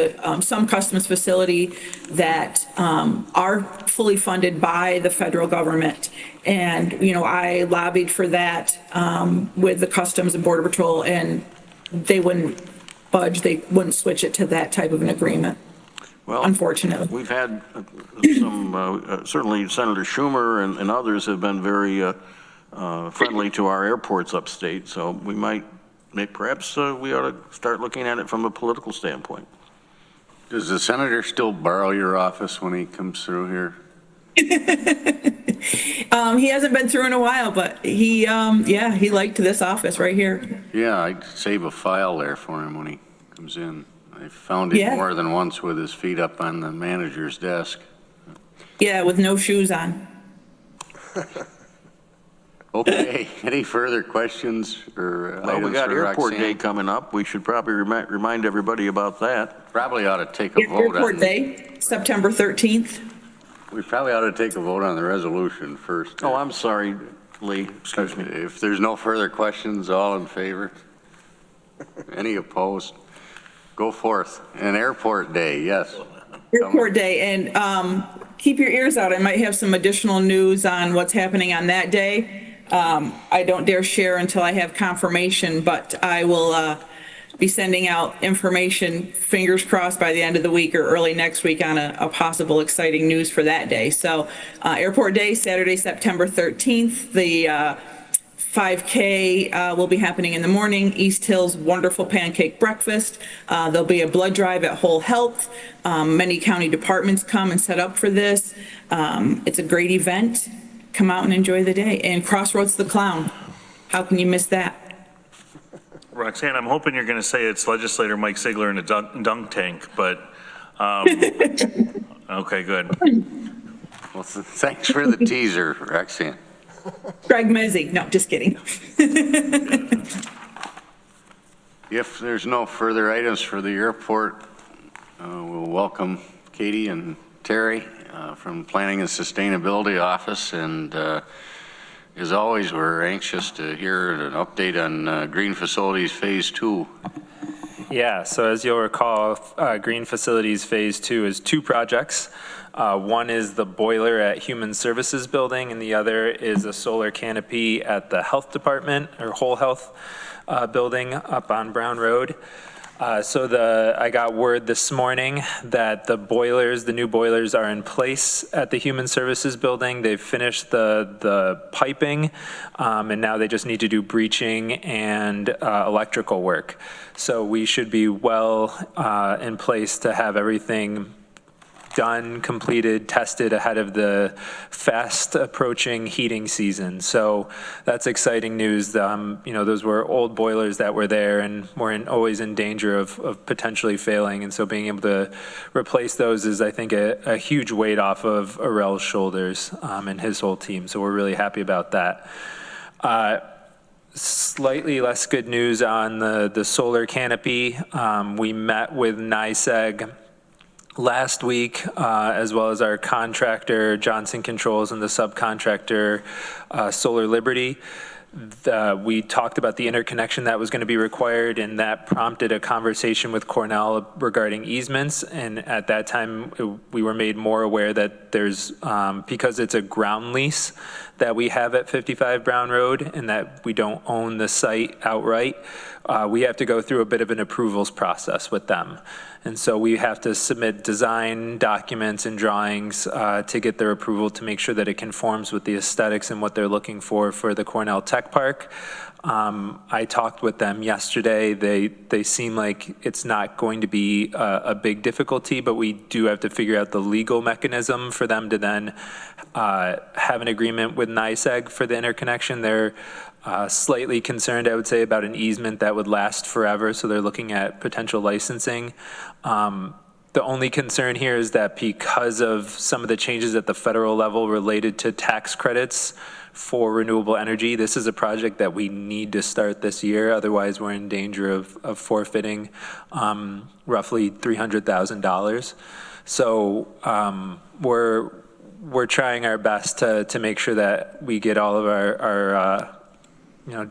Speaker 10: some customs facility that are fully funded by the federal government. And, I lobbied for that with the Customs and Border Patrol, and they wouldn't budge. They wouldn't switch it to that type of an agreement. Well, unfortunately,
Speaker 6: we've had some, certainly Senator Schumer and others have been very friendly to our airports upstate, so we might, perhaps we ought to start looking at it from a political standpoint.
Speaker 2: Does the senator still borrow your office when he comes through here?
Speaker 10: He hasn't been through in a while, but he liked this office right here.
Speaker 2: Yeah, I'd save a file there for him when he comes in. I found him more than once with his feet up on the manager's desk.
Speaker 10: Yeah, with no shoes on.
Speaker 2: Okay, any further questions or items for Roxanne?
Speaker 6: We got Airport Day coming up. We should probably remind everybody about that.
Speaker 2: Probably ought to take a vote on
Speaker 10: Airport Day, September 13th.
Speaker 2: We probably ought to take a vote on the resolution first.
Speaker 6: Oh, I'm sorry, Lee. Excuse me.
Speaker 2: If there's no further questions, all in favor? Any opposed? Go forth. An airport day, yes.
Speaker 10: Airport Day, and keep your ears out. I might have some additional news on what's happening on that day. I don't dare share until I have confirmation, but I will be sending out information, fingers crossed, by the end of the week or early next week on a possible exciting news for that day. So Airport Day, Saturday, September 13th. The 5K will be happening in the morning. East Hill's wonderful pancake breakfast. There'll be a blood drive at Whole Health. Many county departments come and set up for this. It's a great event. Come out and enjoy the day. And Crossroads the Clown. How can you miss that?
Speaker 11: Roxanne, I'm hoping you're going to say it's legislator Mike Sigler in a dunk tank, but okay, good.
Speaker 2: Well, thanks for the teaser, Roxanne.
Speaker 10: Greg Mezey. No, just kidding.
Speaker 2: If there's no further items for the airport, we'll welcome Katie and Terry from Planning and Sustainability Office. And as always, we're anxious to hear an update on Green Facilities Phase 2.
Speaker 12: Yeah, so as you'll recall, Green Facilities Phase 2 is 2 projects. One is the boiler at Human Services Building, and the other is a solar canopy at the Health Department, or Whole Health Building up on Brown Road. I got word this morning that the new boilers are in place at the Human Services Building. They've finished the piping, and now they just need to do breaching and electrical work. So we should be well in place to have everything done, completed, tested ahead of the fast approaching heating season. So that's exciting news. Those were old boilers that were there and were always in danger of potentially failing. And so being able to replace those is, I think, a huge weight off of Arel's shoulders and his whole team. So we're really happy about that. Slightly less good news on the solar canopy. We met with NYSEG last week, as well as our contractor, Johnson Controls, and the subcontractor, Solar Liberty. We talked about the interconnection that was going to be required, and that prompted a conversation with Cornell regarding easements. And at that time, we were made more aware that there's, because it's a ground lease that we have at 55 Brown Road and that we don't own the site outright, we have to go through a bit of an approvals process with them. And so we have to submit design documents and drawings to get their approval to make sure that it conforms with the aesthetics and what they're looking for the Cornell Tech Park. I talked with them yesterday. They seem like it's not going to be a big difficulty, but we do have to figure out the legal mechanism for them to then have an agreement with NYSEG for the interconnection. They're slightly concerned, I would say, about an easement that would last forever, so they're looking at potential licensing. The only concern here is that because of some of the changes at the federal level related to tax credits for renewable energy, this is a project that we need to start this year. Otherwise, we're in danger of forfeiting roughly $300,000. So we're trying our best to make sure that we get all of our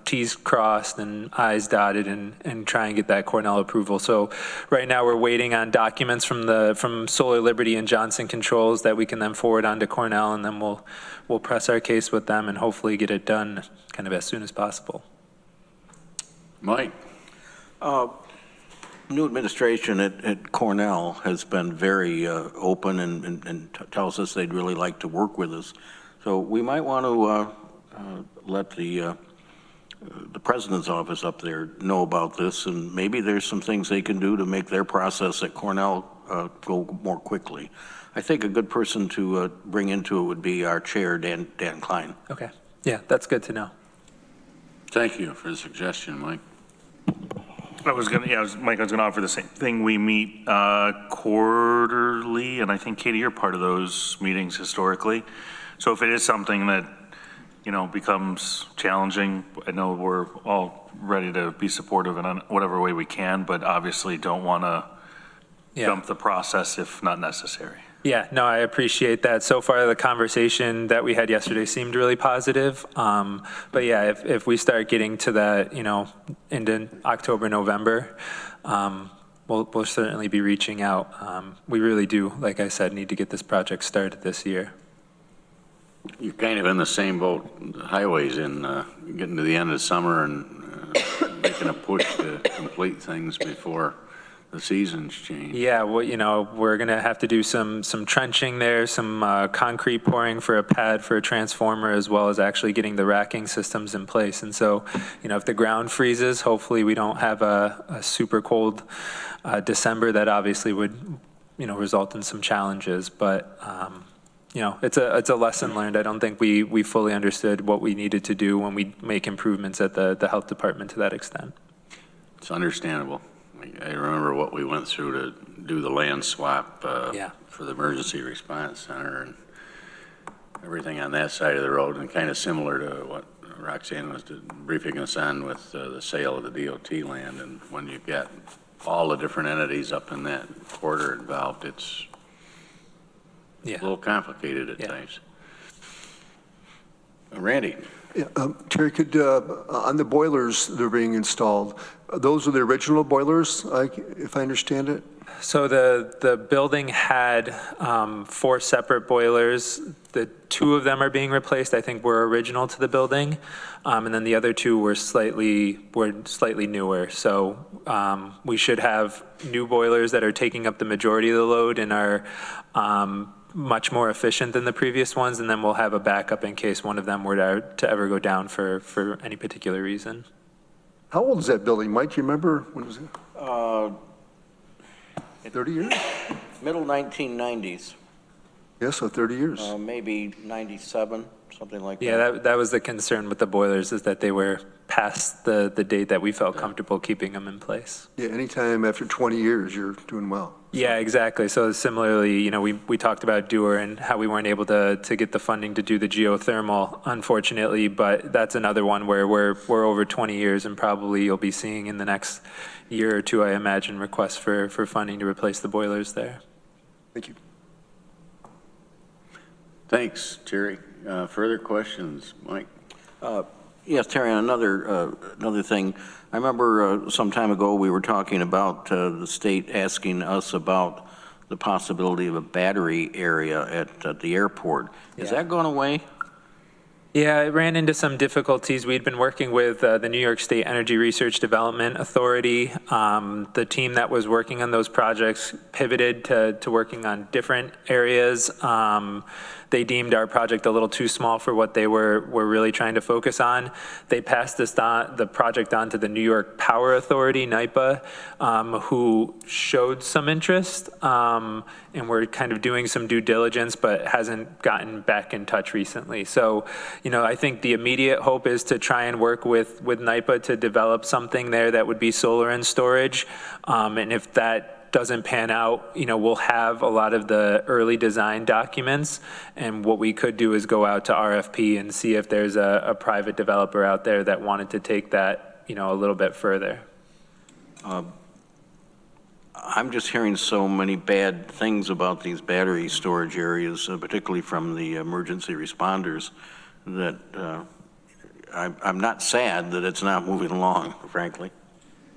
Speaker 12: T's crossed and I's dotted and try and get that Cornell approval. So right now we're waiting on documents from Solar Liberty and Johnson Controls that we can then forward on to Cornell, and then we'll press our case with them and hopefully get it done kind of as soon as possible.
Speaker 2: Mike.
Speaker 6: New administration at Cornell has been very open and tells us they'd really like to work with us. So we might want to let the president's office up there know about this, and maybe there's some things they can do to make their process at Cornell go more quickly. I think a good person to bring into it would be our chair, Dan Klein.
Speaker 12: Okay. Yeah, that's good to know.
Speaker 2: Thank you for the suggestion, Mike.
Speaker 11: Mike was going to offer the same thing. We meet quarterly, and I think, Katie, you're part of those meetings historically. So if it is something that becomes challenging, I know we're all ready to be supportive in whatever way we can, but obviously don't want to jump the process if not necessary.
Speaker 12: Yeah, no, I appreciate that. So far, the conversation that we had yesterday seemed really positive. But yeah, if we start getting to that, into October, November, we'll certainly be reaching out. We really do, like I said, need to get this project started this year.
Speaker 2: You're kind of in the same boat, the highways in getting to the end of summer and making a push to complete things before the seasons change.
Speaker 12: Yeah, well, we're going to have to do some trenching there, some concrete pouring for a pad for a transformer, as well as actually getting the racking systems in place. And so, if the ground freezes, hopefully we don't have a super cold December. That obviously would, result in some challenges. But, it's a lesson learned. I don't think we fully understood what we needed to do when we make improvements at the health department to that extent.
Speaker 2: It's understandable. I remember what we went through to do the land swap for the emergency response center and everything on that side of the road, and kind of similar to what Roxanne was briefing us on with the sale of the DOT land. And when you get all the different entities up in that quarter involved, it's a little complicated at times. Randy.
Speaker 1: Yeah, Terry, could, on the boilers that are being installed, those are the original boilers, if I understand it?
Speaker 12: So the building had 4 separate boilers. The 2 of them are being replaced. I think were original to the building, and then the other 2 were slightly newer. So we should have new boilers that are taking up the majority of the load and are much more efficient than the previous ones, and then we'll have a backup in case one of them were to ever go down for any particular reason.
Speaker 1: How old is that building, Mike? Do you remember? When was it? 30 years?
Speaker 6: Middle 1990s.
Speaker 1: Yeah, so 30 years.
Speaker 6: Maybe 97, something like that.
Speaker 12: Yeah, that was the concern with the boilers, is that they were past the date that we felt comfortable keeping them in place.
Speaker 1: Yeah, anytime after 20 years, you're doing well.
Speaker 12: Yeah, exactly. So similarly, we talked about Dewar and how we weren't able to get the funding to do the geothermal, unfortunately, but that's another one where we're over 20 years, and probably you'll be seeing in the next year or 2, I imagine, requests for funding to replace the boilers there.
Speaker 1: Thank you.
Speaker 2: Thanks, Terry. Further questions, Mike?
Speaker 6: Yes, Terry, another thing. I remember some time ago we were talking about the state asking us about the possibility of a battery area at the airport. Is that going away?
Speaker 12: Yeah, it ran into some difficulties. We'd been working with the New York State Energy Research Development Authority. The team that was working on those projects pivoted to working on different areas. They deemed our project a little too small for what they were really trying to focus on. They passed the project on to the New York Power Authority, NYPA, who showed some interest, and we're kind of doing some due diligence, but hasn't gotten back in touch recently. So, I think the immediate hope is to try and work with NYPA to develop something there that would be solar and storage. And if that doesn't pan out, we'll have a lot of the early design documents, and what we could do is go out to RFP and see if there's a private developer out there that wanted to take that, a little bit further.
Speaker 6: I'm just hearing so many bad things about these battery storage areas, particularly from the emergency responders, that I'm not sad that it's not moving along, frankly.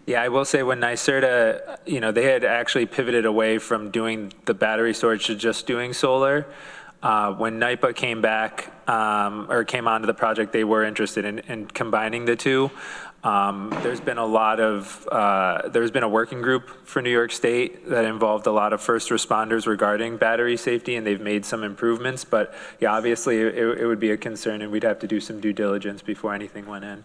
Speaker 12: Yeah, I will say when NYSERDA, they had actually pivoted away from doing the battery storage to just doing solar. When NYPA came back, or came onto the project, they were interested in combining the two. There's been a working group for New York State that involved a lot of first responders regarding battery safety, and they've made some improvements. But yeah, obviously it would be a concern, and we'd have to do some due diligence before anything went in.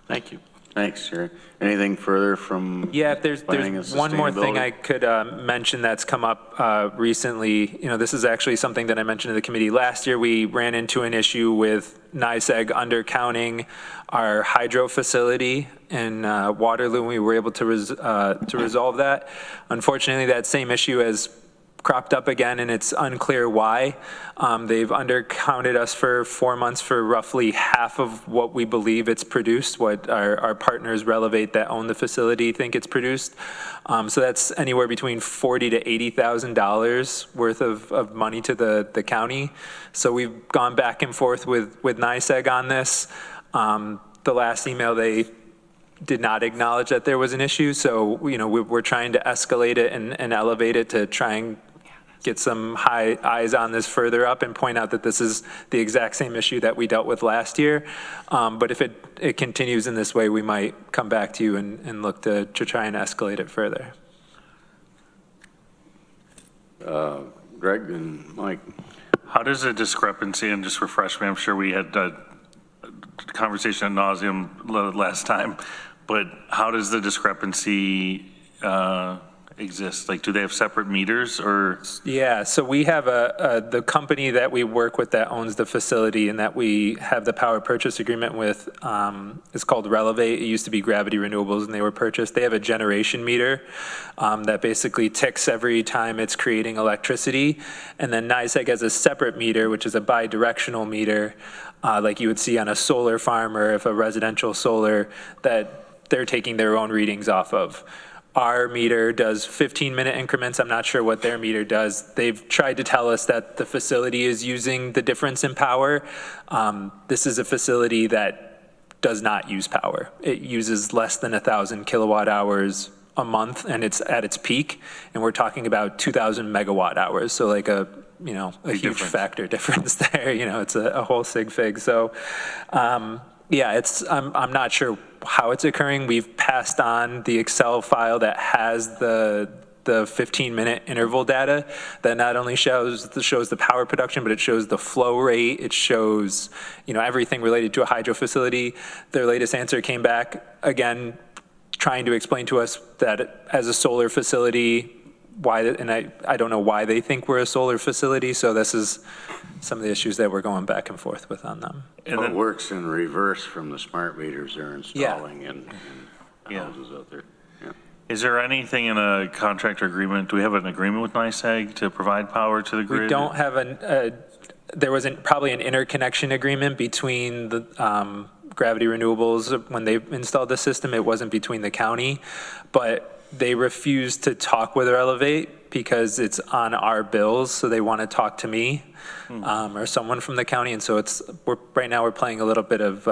Speaker 2: Thank you. Thanks, Jerry. Anything further from?
Speaker 12: Yeah, if there's one more thing I could mention that's come up recently. This is actually something that I mentioned to the committee. Last year, we ran into an issue with NYSEG undercounting our hydro facility in Waterloo. We were able to resolve that. Unfortunately, that same issue has cropped up again, and it's unclear why. They've undercounted us for 4 months for roughly half of what we believe it's produced, what our partners Relevate that own the facility think it's produced. So that's anywhere between $40,000 to $80,000 worth of money to the county. So we've gone back and forth with NYSEG on this. The last email they did not acknowledge that there was an issue. So, we're trying to escalate it and elevate it to try and get some high eyes on this further up and point out that this is the exact same issue that we dealt with last year. But if it continues in this way, we might come back to you and look to try and escalate it further.
Speaker 2: Greg and Mike.
Speaker 11: How does the discrepancy, and just refresh me, I'm sure we had a conversation ad nauseum last time, but how does the discrepancy exist? Like, do they have separate meters or?
Speaker 12: Yeah, so we have the company that we work with that owns the facility and that we have the power purchase agreement with is called Relevate. It used to be Gravity Renewables, and they were purchased. They have a generation meter that basically ticks every time it's creating electricity. And then NYSEG has a separate meter, which is a bi-directional meter, like you would see on a solar farm or if a residential solar, that they're taking their own readings off of. Our meter does 15-minute increments. I'm not sure what their meter does. They've tried to tell us that the facility is using the difference in power. This is a facility that does not use power. It uses less than 1,000 kilowatt hours a month, and it's at its peak. And we're talking about 2,000 megawatt hours. So like a huge factor difference there. It's a whole sig fig. So yeah, I'm not sure how it's occurring. We've passed on the Excel file that has the 15-minute interval data that not only shows the power production, but it shows the flow rate. It shows, everything related to a hydro facility. Their latest answer came back, again, trying to explain to us that as a solar facility, I don't know why they think we're a solar facility, so this is some of the issues that we're going back and forth with on them.
Speaker 2: And it works in reverse from the smart meters they're installing in houses out there. Yeah.
Speaker 11: Is there anything in a contract or agreement? Do we have an agreement with NYSEG to provide power to the grid?
Speaker 12: We don't have there was probably an interconnection agreement between the Gravity Renewables when they installed the system. It wasn't between the county, but they refused to talk with Relevate because it's on our bills, so they want to talk to me or someone from the county, and so right now we're playing a little bit of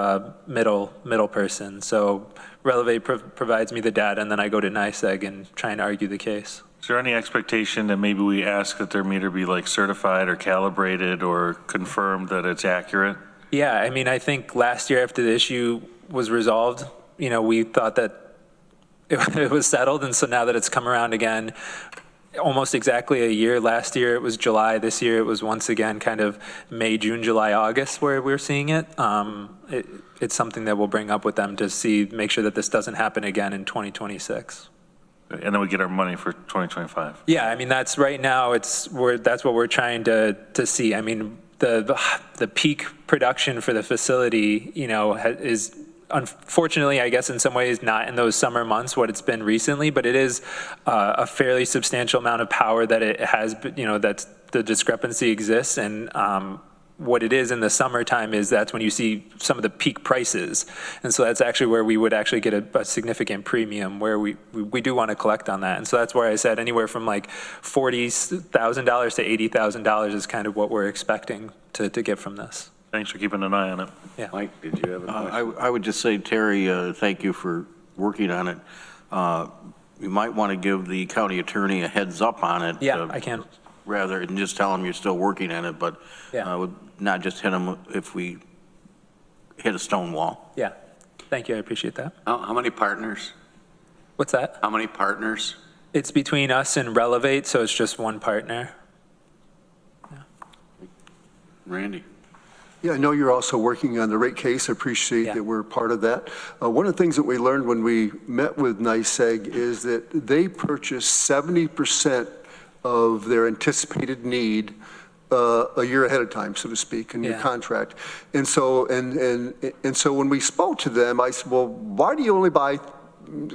Speaker 12: middle person. So Relevate provides me the data, and then I go to NYSEG and try and argue the case.
Speaker 11: Is there any expectation that maybe we ask that their meter be like certified or calibrated or confirmed that it's accurate?
Speaker 12: Yeah, I think last year after the issue was resolved, we thought that it was settled, and so now that it's come around again, almost exactly a year. Last year it was July. This year it was once again kind of May, June, July, August where we're seeing it. It's something that we'll bring up with them to make sure that this doesn't happen again in 2026.
Speaker 11: And then we get our money for 2025.
Speaker 12: Yeah, that's right now. That's what we're trying to see. The peak production for the facility, is unfortunately, I guess in some ways not in those summer months what it's been recently, but it is a fairly substantial amount of power that it has, that's the discrepancy exists. And what it is in the summertime is that's when you see some of the peak prices. And so that's actually where we would actually get a significant premium where we do want to collect on that. And so that's where I said anywhere from like $40,000 to $80,000 is kind of what we're expecting to get from this.
Speaker 11: Thanks for keeping an eye on it.
Speaker 12: Yeah.
Speaker 2: Mike, did you have a question?
Speaker 6: I would just say, Terry, thank you for working on it. You might want to give the county attorney a heads up on it.
Speaker 12: Yeah, I can.
Speaker 6: Rather than just tell him you're still working on it, but
Speaker 12: Yeah.
Speaker 6: Not just hit him if we hit a stone wall.
Speaker 12: Yeah. Thank you. I appreciate that.
Speaker 2: How many partners?
Speaker 12: What's that?
Speaker 2: How many partners?
Speaker 12: It's between us and Relevate, so it's just one partner.
Speaker 2: Randy?
Speaker 1: Yeah, I know you're also working on the rate case. I appreciate that we're part of that. One of the things that we learned when we met with NYSEG is that they purchased 70% of their anticipated need a year ahead of time, so to speak, in your contract. And so so when we spoke to them, I said, well, why do you only buy a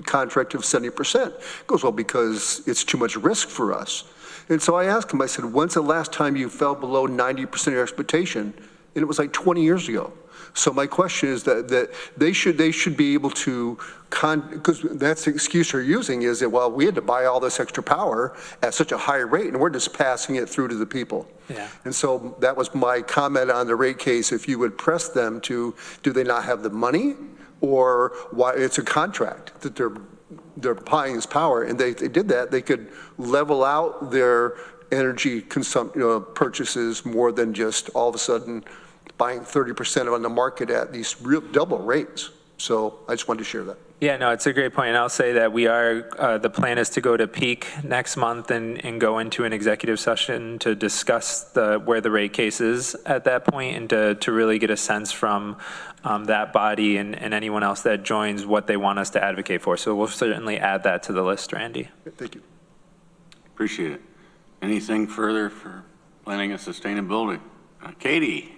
Speaker 1: contract of 70%? It goes, well, because it's too much risk for us. And so I asked him, I said, when's the last time you fell below 90% of your expectation? And it was like 20 years ago. So my question is that they should be able to, because that's the excuse they're using is that, well, we had to buy all this extra power at such a high rate and we're just passing it through to the people.
Speaker 12: Yeah.
Speaker 1: And so that was my comment on the rate case. If you would press them to, do they not have the money? or why it's a contract that they're buying this power, and they did that, they could level out their energy purchases more than just all of a sudden buying 30% on the market at these real double rates. So I just wanted to share that.
Speaker 12: Yeah, no, it's a great point. And I'll say that we are, the plan is to go to peak next month and go into an executive session to discuss where the rate case is at that point, and to really get a sense from that body and anyone else that joins what they want us to advocate for. So we'll certainly add that to the list, Randy.
Speaker 1: Thank you.
Speaker 2: Appreciate it. Anything further for planning and sustainability? Katie?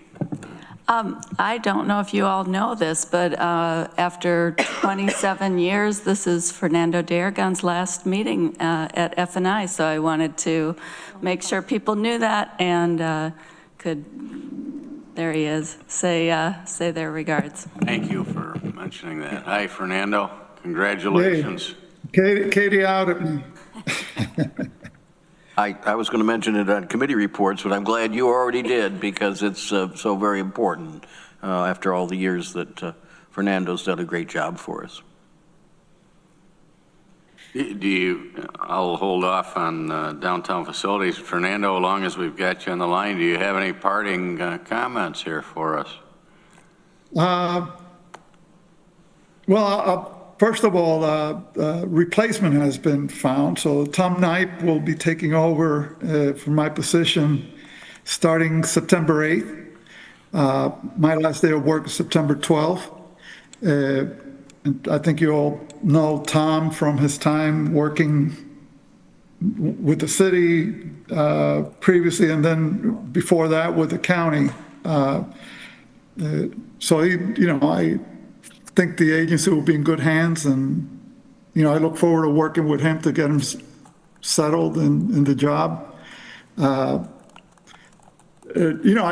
Speaker 13: I don't know if you all know this, but after 27 years, this is Fernando de Aragon's last meeting at F&I, so I wanted to make sure people knew that and could, there he is, say their regards.
Speaker 2: Thank you for mentioning that. Hi, Fernando. Congratulations.
Speaker 9: Hey, Katie out at me.
Speaker 6: I was going to mention it on committee reports, but I'm glad you already did, because it's so very important after all the years that Fernando's done a great job for us.
Speaker 2: I'll hold off on downtown facilities. Fernando, as long as we've got you on the line, do you have any parting comments here for us?
Speaker 9: Well, first of all, replacement has been found. So Tom Knipe will be taking over from my position starting September 8th. My last day of work is September 12th. And I think you all know Tom from his time working with the city previously, and then before that with the county. So I think the agency will be in good hands, and I look forward to working with him to get him settled in the job. I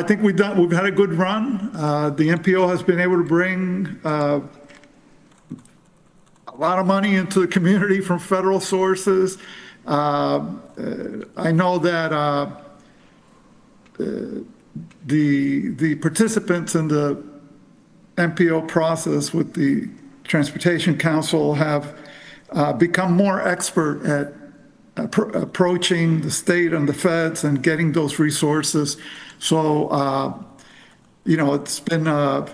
Speaker 9: think we've had a good run. The MPO has been able to bring a lot of money into the community from federal sources. I know that the participants in the MPO process with the Transportation Council have become more expert at approaching the state and the feds and getting those resources. So, it's been a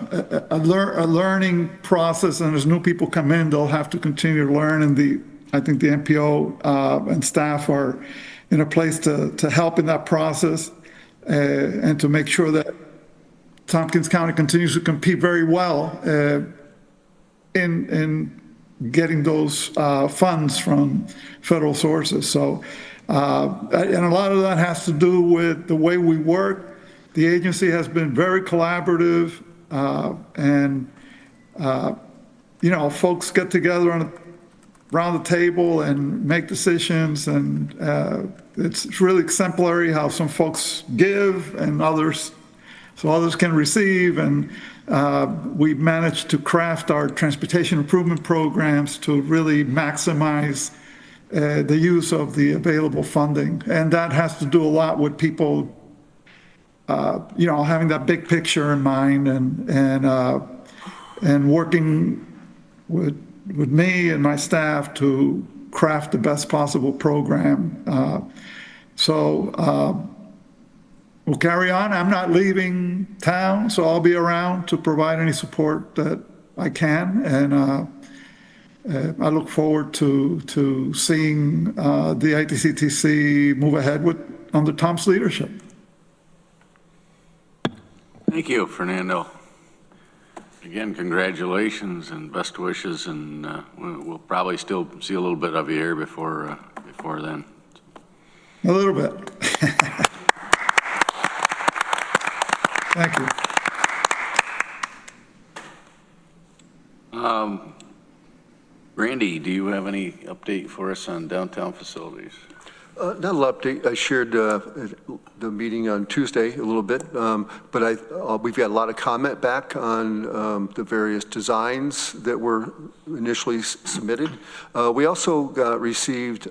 Speaker 9: learning process, and as new people come in, they'll have to continue to learn. And I think the MPO and staff are in a place to help in that process and to make sure that Tompkins County continues to compete very well in getting those funds from federal sources. So, and a lot of that has to do with the way we work. The agency has been very collaborative, and folks get together around the table and make decisions, and it's really exemplary how some folks give and others can receive, and we've managed to craft our transportation improvement programs to really maximize the use of the available funding. And that has to do a lot with people, having that big picture in mind and working with me and my staff to craft the best possible program. We'll carry on. I'm not leaving town, so I'll be around to provide any support that I can. And I look forward to seeing the ITCTC move ahead under Tom's leadership.
Speaker 2: Thank you, Fernando. Again, congratulations and best wishes, and we'll probably still see a little bit of you here before then.
Speaker 9: A little bit. Thank you.
Speaker 2: Randy, do you have any update for us on downtown facilities?
Speaker 1: Not a lot of update. I shared the meeting on Tuesday a little bit, but we've got a lot of comment back on the various designs that were initially submitted. We also received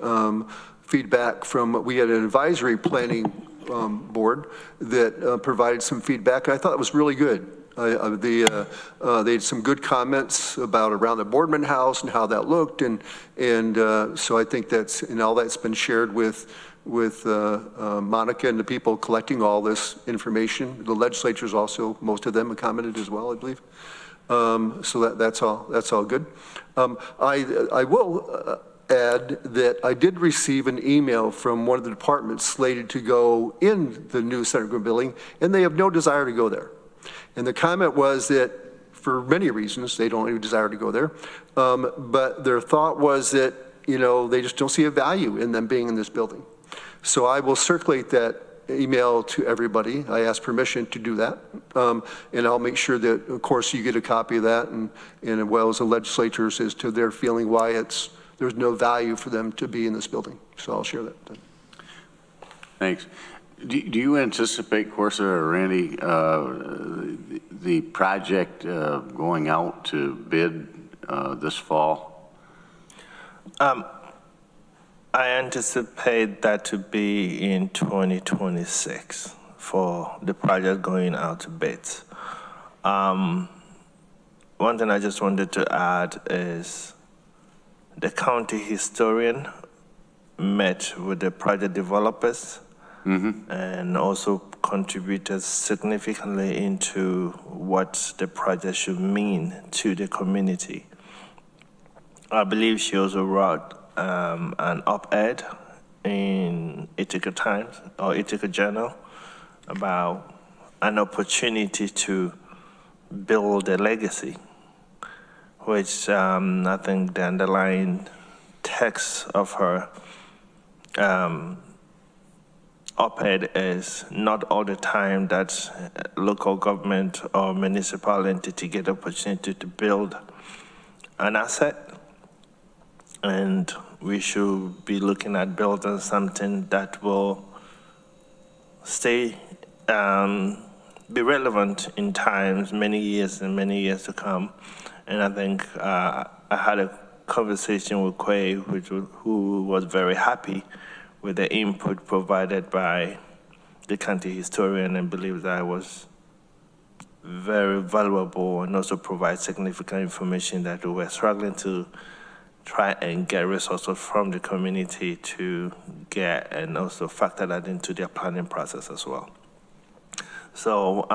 Speaker 1: feedback we had an advisory planning board that provided some feedback. I thought it was really good. They had some good comments about around the Boardman House and how that looked, and so I think all that's been shared with Monica and the people collecting all this information. The legislatures also, most of them have commented as well, I believe. So that's all good. I will add that I did receive an email from one of the departments slated to go in the new Center building, and they have no desire to go there. And the comment was that for many reasons, they don't even desire to go there. But their thought was that, they just don't see a value in them being in this building. So I will circulate that email to everybody. I asked permission to do that. And I'll make sure that, of course, you get a copy of that, and as well as the legislators as to their feeling why there's no value for them to be in this building. So I'll share that.
Speaker 2: Thanks. Do you anticipate, Corsa or Randy, the project going out to bid this fall?
Speaker 7: I anticipate that to be in 2026 for the project going out to bids. One thing I just wanted to add is the county historian met with the project developers and also contributed significantly into what the project should mean to the community. I believe she also wrote an op-ed in Ithaca Times or Ithaca Journal about an opportunity to build a legacy, which I think the underlying text of her op-ed is not all the time that local government or municipal entity get the opportunity to build an asset, and we should be looking at building something that will stay, be relevant in times, many years to come. And I think I had a conversation with Quay, who was very happy with the input provided by the county historian and believes that it was very valuable and also provides significant information that we were struggling to try and get resources from the community to get and also factor that into their planning process as well. So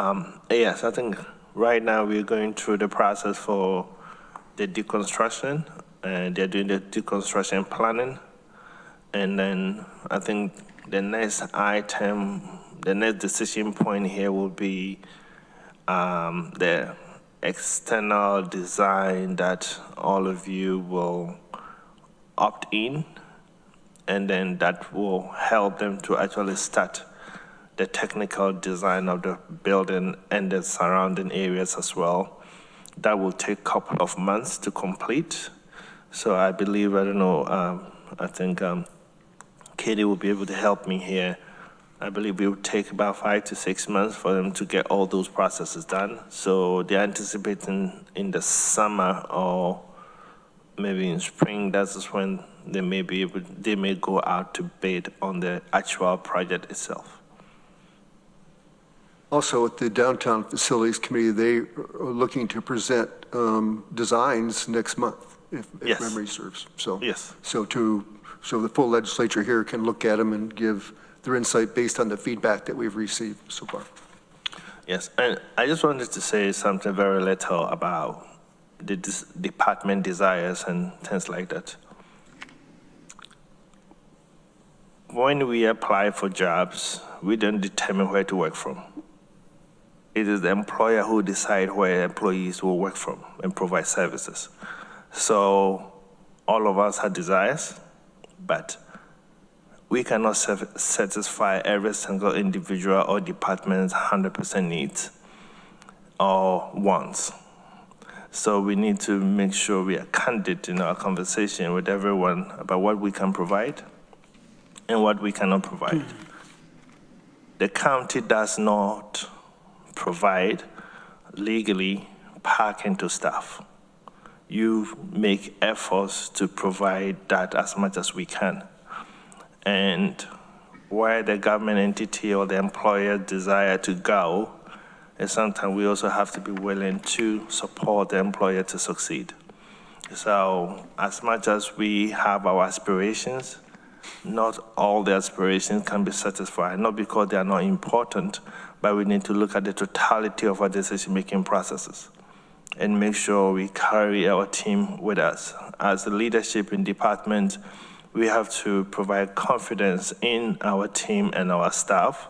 Speaker 7: yes, I think right now we're going through the process for the deconstruction, and they're doing the deconstruction planning. And then I think the next item, the next decision point here will be the external design that all of you will opt in, and then that will help them to actually start the technical design of the building and the surrounding areas as well. That will take a couple of months to complete. So I believe, I think Katie will be able to help me here. I believe it will take about 5 to 6 months for them to get all those processes done. So they're anticipating in the summer or maybe in spring, that's when they may go out to bid on the actual project itself.
Speaker 1: Also, at the Downtown Facilities Committee, they are looking to present designs next month, if
Speaker 7: Yes.
Speaker 1: memory serves. So,
Speaker 7: Yes.
Speaker 1: so the full legislature here can look at them and give their insight based on the feedback that we've received so far.
Speaker 7: Yes, and I just wanted to say something very little about the department desires and things like that. When we apply for jobs, we don't determine where to work from. It is the employer who decides where employees will work from and provide services. So all of us have desires, but we cannot satisfy every single individual or department's 100% needs or wants. So we need to make sure we are candid in our conversation with everyone about what we can provide and what we cannot provide. The county does not provide legally parking to staff. You make efforts to provide that as much as we can. And where the government entity or the employer desire to go And sometimes we also have to be willing to support the employer to succeed. So as much as we have our aspirations, not all the aspirations can be satisfied, not because they are not important, but we need to look at the totality of our decision-making processes and make sure we carry our team with us. As the leadership in department, we have to provide confidence in our team and our staff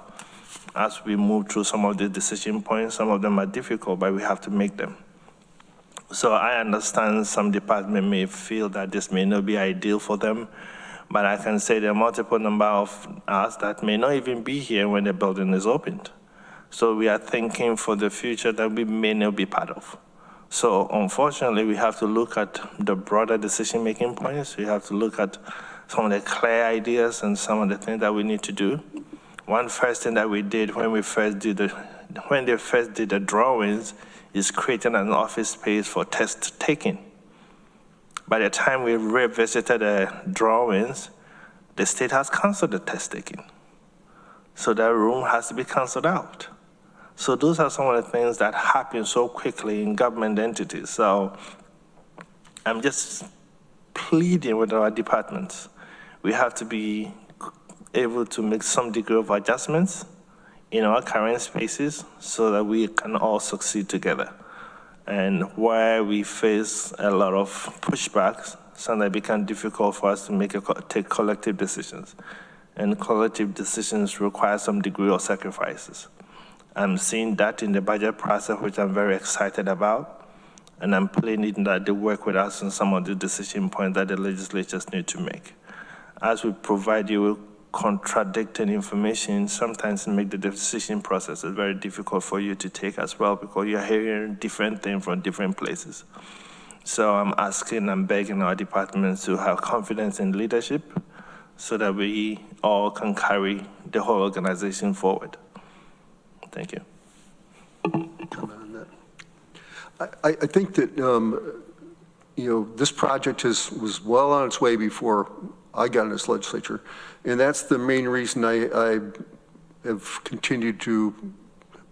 Speaker 7: as we move through some of the decision points. Some of them are difficult, but we have to make them. So I understand some department may feel that this may not be ideal for them, but I can say there are multiple number of us that may not even be here when the building is opened. So we are thinking for the future that we may not be part of. So unfortunately, we have to look at the broader decision-making points. We have to look at some of the clear ideas and some of the things that we need to do. One first thing that we did when they first did the drawings is creating an office space for test taking. By the time we revisited the drawings, the state has canceled the test taking. So that room has to be canceled out. So those are some of the things that happen so quickly in government entities. So I'm just pleading with our departments. We have to be able to make some degree of adjustments in our current spaces so that we can all succeed together. And where we face a lot of pushbacks, sometimes it becomes difficult for us to take collective decisions. And collective decisions require some degree of sacrifices. I'm seeing that in the budget process, which I'm very excited about. And I'm pleading that they work with us on some of the decision points that the legislatures need to make. As we provide you with contradicting information, sometimes make the decision process is very difficult for you to take as well because you're hearing different things from different places. So I'm asking and begging our departments to have confidence in leadership so that we all can carry the whole organization forward. Thank you.
Speaker 1: I think that, this project was well on its way before I got in this legislature. And that's the main reason I have continued to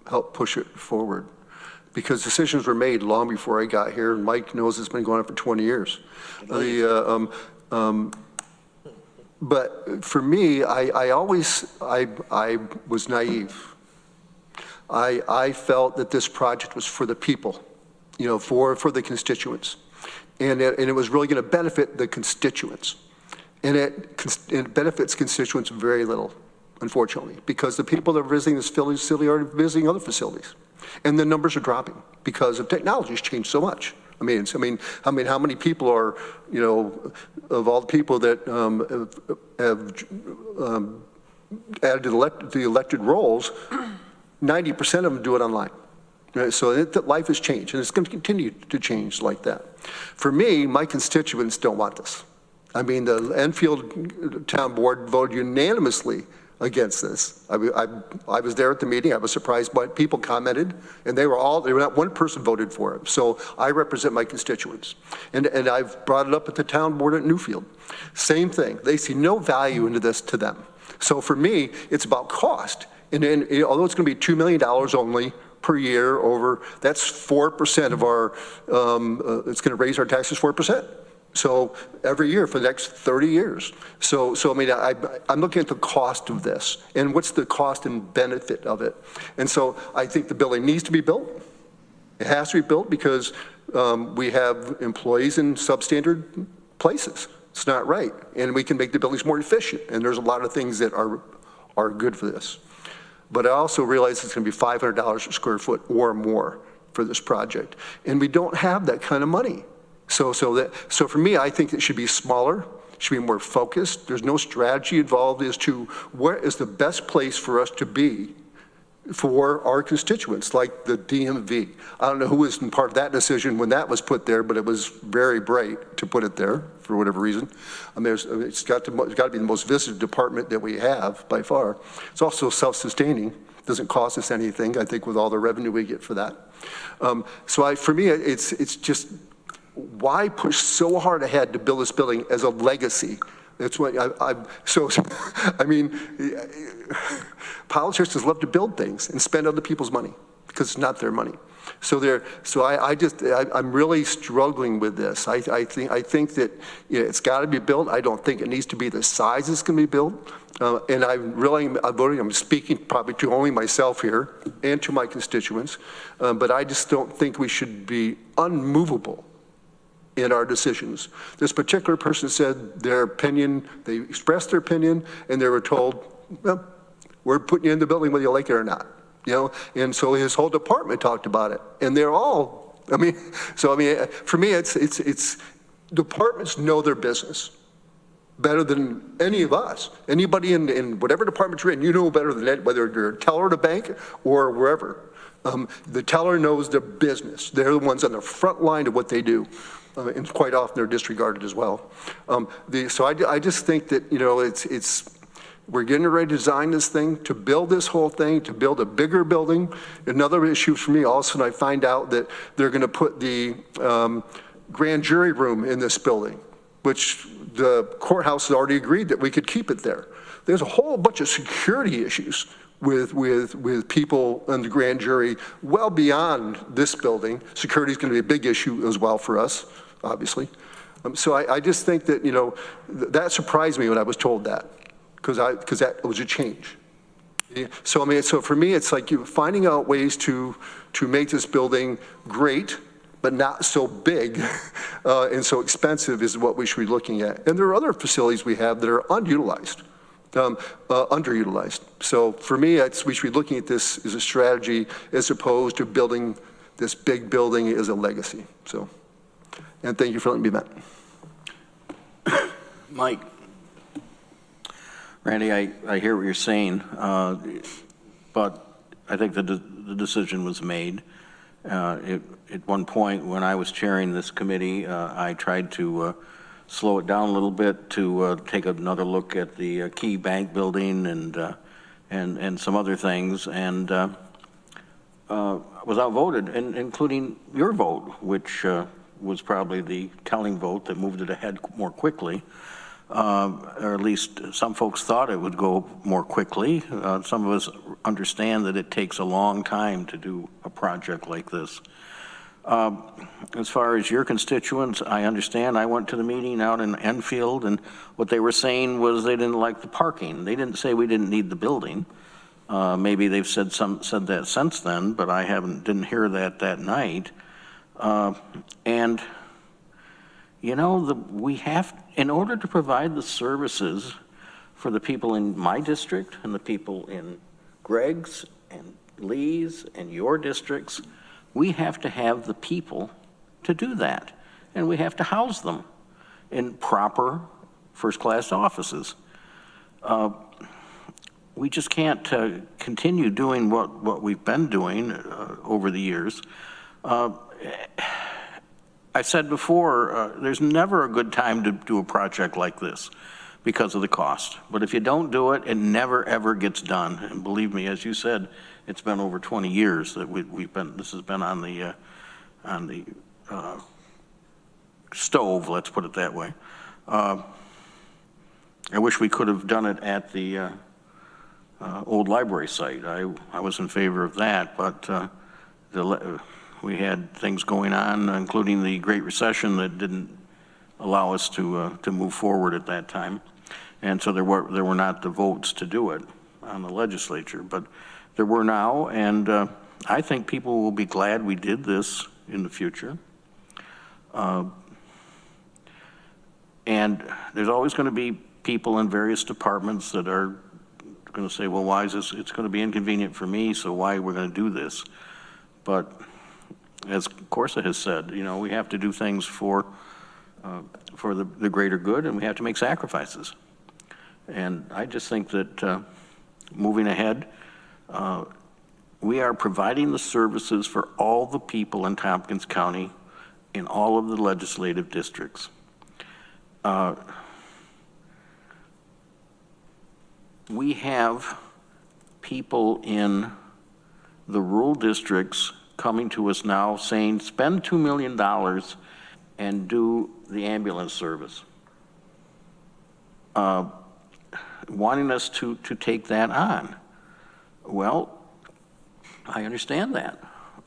Speaker 1: help push it forward. Because decisions were made long before I got here, and Mike knows it's been going on for 20 years. But for me, I was naive. I felt that this project was for the people, for the constituents. And it was really going to benefit the constituents. And it benefits constituents very little, unfortunately, because the people that are visiting this facility are visiting other facilities. And the numbers are dropping because of technology has changed so much. How many people are, of all the people that have added to the elected roles, 90% of them do it online. Right? So life has changed, and it's going to continue to change like that. For me, my constituents don't want this. The Enfield Town Board voted unanimously against this. I was there at the meeting. I was surprised by people commented, and they were not one person voted for it. So I represent my constituents. And I've brought it up at the town board at Newfield. Same thing. They see no value into this to them. So for me, it's about cost. And although it's going to be $2 million only per year that's 4% of our, it's going to raise our taxes 4%. So every year for the next 30 years. So I'm looking at the cost of this and what's the cost and benefit of it. And so I think the building needs to be built. It has to be built because we have employees in substandard places. It's not right. And we can make the buildings more efficient. And there's a lot of things that are good for this. But I also realize it's going to be $500 a square foot or more for this project. And we don't have that kind of money. So for me, I think it should be smaller, should be more focused. There's no strategy involved as to where is the best place for us to be for our constituents, like the DMV. I don't know who was in part of that decision when that was put there, but it was very bright to put it there for whatever reason. It's got to be the most visited department that we have by far. It's also self-sustaining. Doesn't cost us anything, I think, with all the revenue we get for that. For me, it's just, why push so hard ahead to build this building as a legacy? That's what politicians love to build things and spend other people's money because it's not their money. I'm really struggling with this. I think that it's got to be built. I don't think it needs to be the size it's going to be built. And I'm speaking probably to only myself here and to my constituents, but I just don't think we should be unmovable in our decisions. This particular person said their opinion, they expressed their opinion, and they were told, well, we're putting you in the building whether you like it or not. And so his whole department talked about it, and they're all, for me, it's departments know their business better than any of us. Anybody in whatever department you're in, you know better than that, whether you're a teller at a bank or wherever. The teller knows their business. They're the ones on the front line of what they do. And quite often they're disregarded as well. So I just think that, we're getting ready to design this thing, to build this whole thing, to build a bigger building. Another issue for me also, and I find out that they're going to put the grand jury room in this building, which the courthouse has already agreed that we could keep it there. There's a whole bunch of security issues with people in the grand jury well beyond this building. Security is going to be a big issue as well for us, obviously. So I just think that, that surprised me when I was told that. Because that was a change. So for me, it's like finding out ways to make this building great, but not so big and so expensive is what we should be looking at. And there are other facilities we have that are unutilized, underutilized. So for me, we should be looking at this as a strategy as opposed to building this big building as a legacy. So, and thank you for letting me do that.
Speaker 6: Mike. Randy, I hear what you're saying, but I think the decision was made. At one point when I was chairing this committee, I tried to slow it down a little bit to take another look at the Key Bank building and some other things, and was outvoted, including your vote, which was probably the telling vote that moved it ahead more quickly. Or at least some folks thought it would go more quickly. Some of us understand that it takes a long time to do a project like this. As far as your constituents, I understand. I went to the meeting out in Enfield, and what they were saying was they didn't like the parking. They didn't say we didn't need the building. Maybe they've said that since then, but I didn't hear that night. And we have, in order to provide the services for the people in my district and the people in Greg's and Lee's and your districts, we have to have the people to do that. And we have to house them in proper first-class offices. We just can't continue doing what we've been doing over the years. I said before, there's never a good time to do a project like this because of the cost. But if you don't do it, it never, ever gets done. And believe me, as you said, it's been over 20 years that this has been on the stove, let's put it that way. I wish we could have done it at the old library site. I was in favor of that, but we had things going on, including the Great Recession, that didn't allow us to move forward at that time. And so there were not the votes to do it on the legislature, but there were now, and I think people will be glad we did this in the future. And there's always going to be people in various departments that are going to say, well, why is this? It's going to be inconvenient for me, so why we're going to do this? But as Corsa has said, we have to do things for the greater good, and we have to make sacrifices. And I just think that moving ahead, we are providing the services for all the people in Tompkins County in all of the legislative districts. We have people in the rural districts coming to us now saying, spend $2 million and do the ambulance service. Wanting us to take that on. Well, I understand that.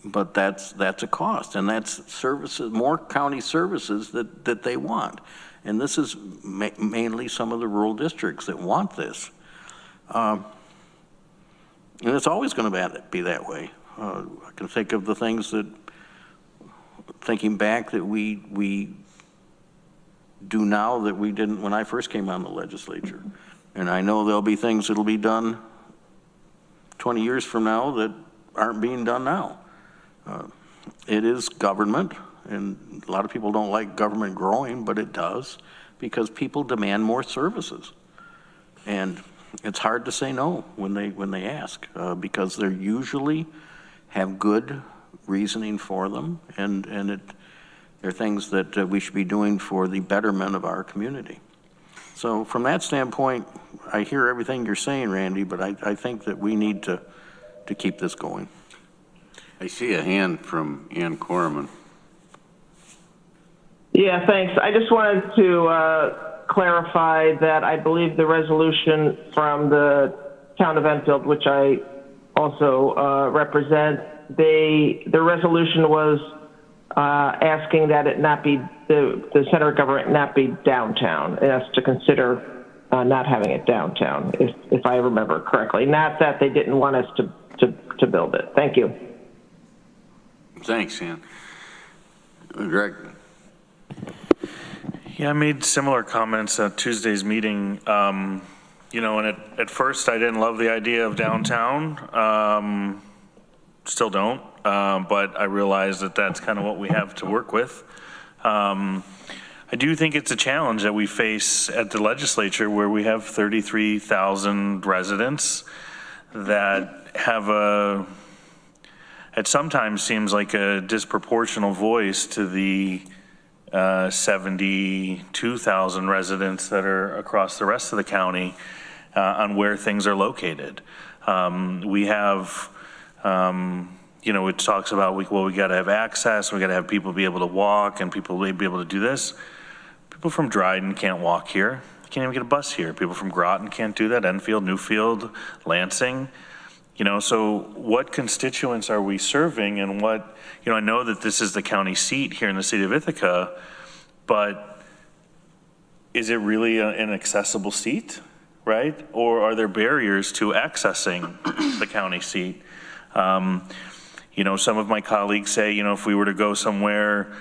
Speaker 6: but that's a cost, and that's services, more county services that they want. And this is mainly some of the rural districts that want this. And it's always going to be that way. I can think of the things that, thinking back, that we do now that we didn't when I first came on the legislature. And I know there'll be things that'll be done 20 years from now that aren't being done now. It is government, and a lot of people don't like government growing, but it does, because people demand more services. And it's hard to say no when they ask, because they usually have good reasoning for them, and they're things that we should be doing for the betterment of our community. So from that standpoint, I hear everything you're saying, Randy, but I think that we need to keep this going.
Speaker 2: I see a hand from Ann Corman.
Speaker 14: Yeah, thanks. I just wanted to clarify that I believe the resolution from the town of Enfield, which I also represent, the resolution was asking that it not be, the center of government not be downtown, and that's to consider not having it downtown, if I remember correctly. Not that they didn't want us to build it. Thank you.
Speaker 2: Thanks, Ann. Greg?
Speaker 11: Yeah, I made similar comments at Tuesday's meeting. You know, and at first I didn't love the idea of downtown. Still don't, but I realize that that's kind of what we have to work with. I do think it's a challenge that we face at the legislature, where we have 33,000 residents that have it sometimes seems like a disproportional voice to the 72,000 residents that are across the rest of the county on where things are located. We have, you know, it talks about, well, we got to have access, we got to have people be able to walk, and people be able to do this. People from Dryden can't walk here. You can't even get a bus here. People from Groton can't do that. Enfield, Newfield, Lansing. You know, so what constituents are we serving, and what, you know, I know that this is the county seat here in the city of Ithaca, but is it really an accessible seat, right? Or are there barriers to accessing the county seat? You know, some of my colleagues say, you know, if we were to go somewhere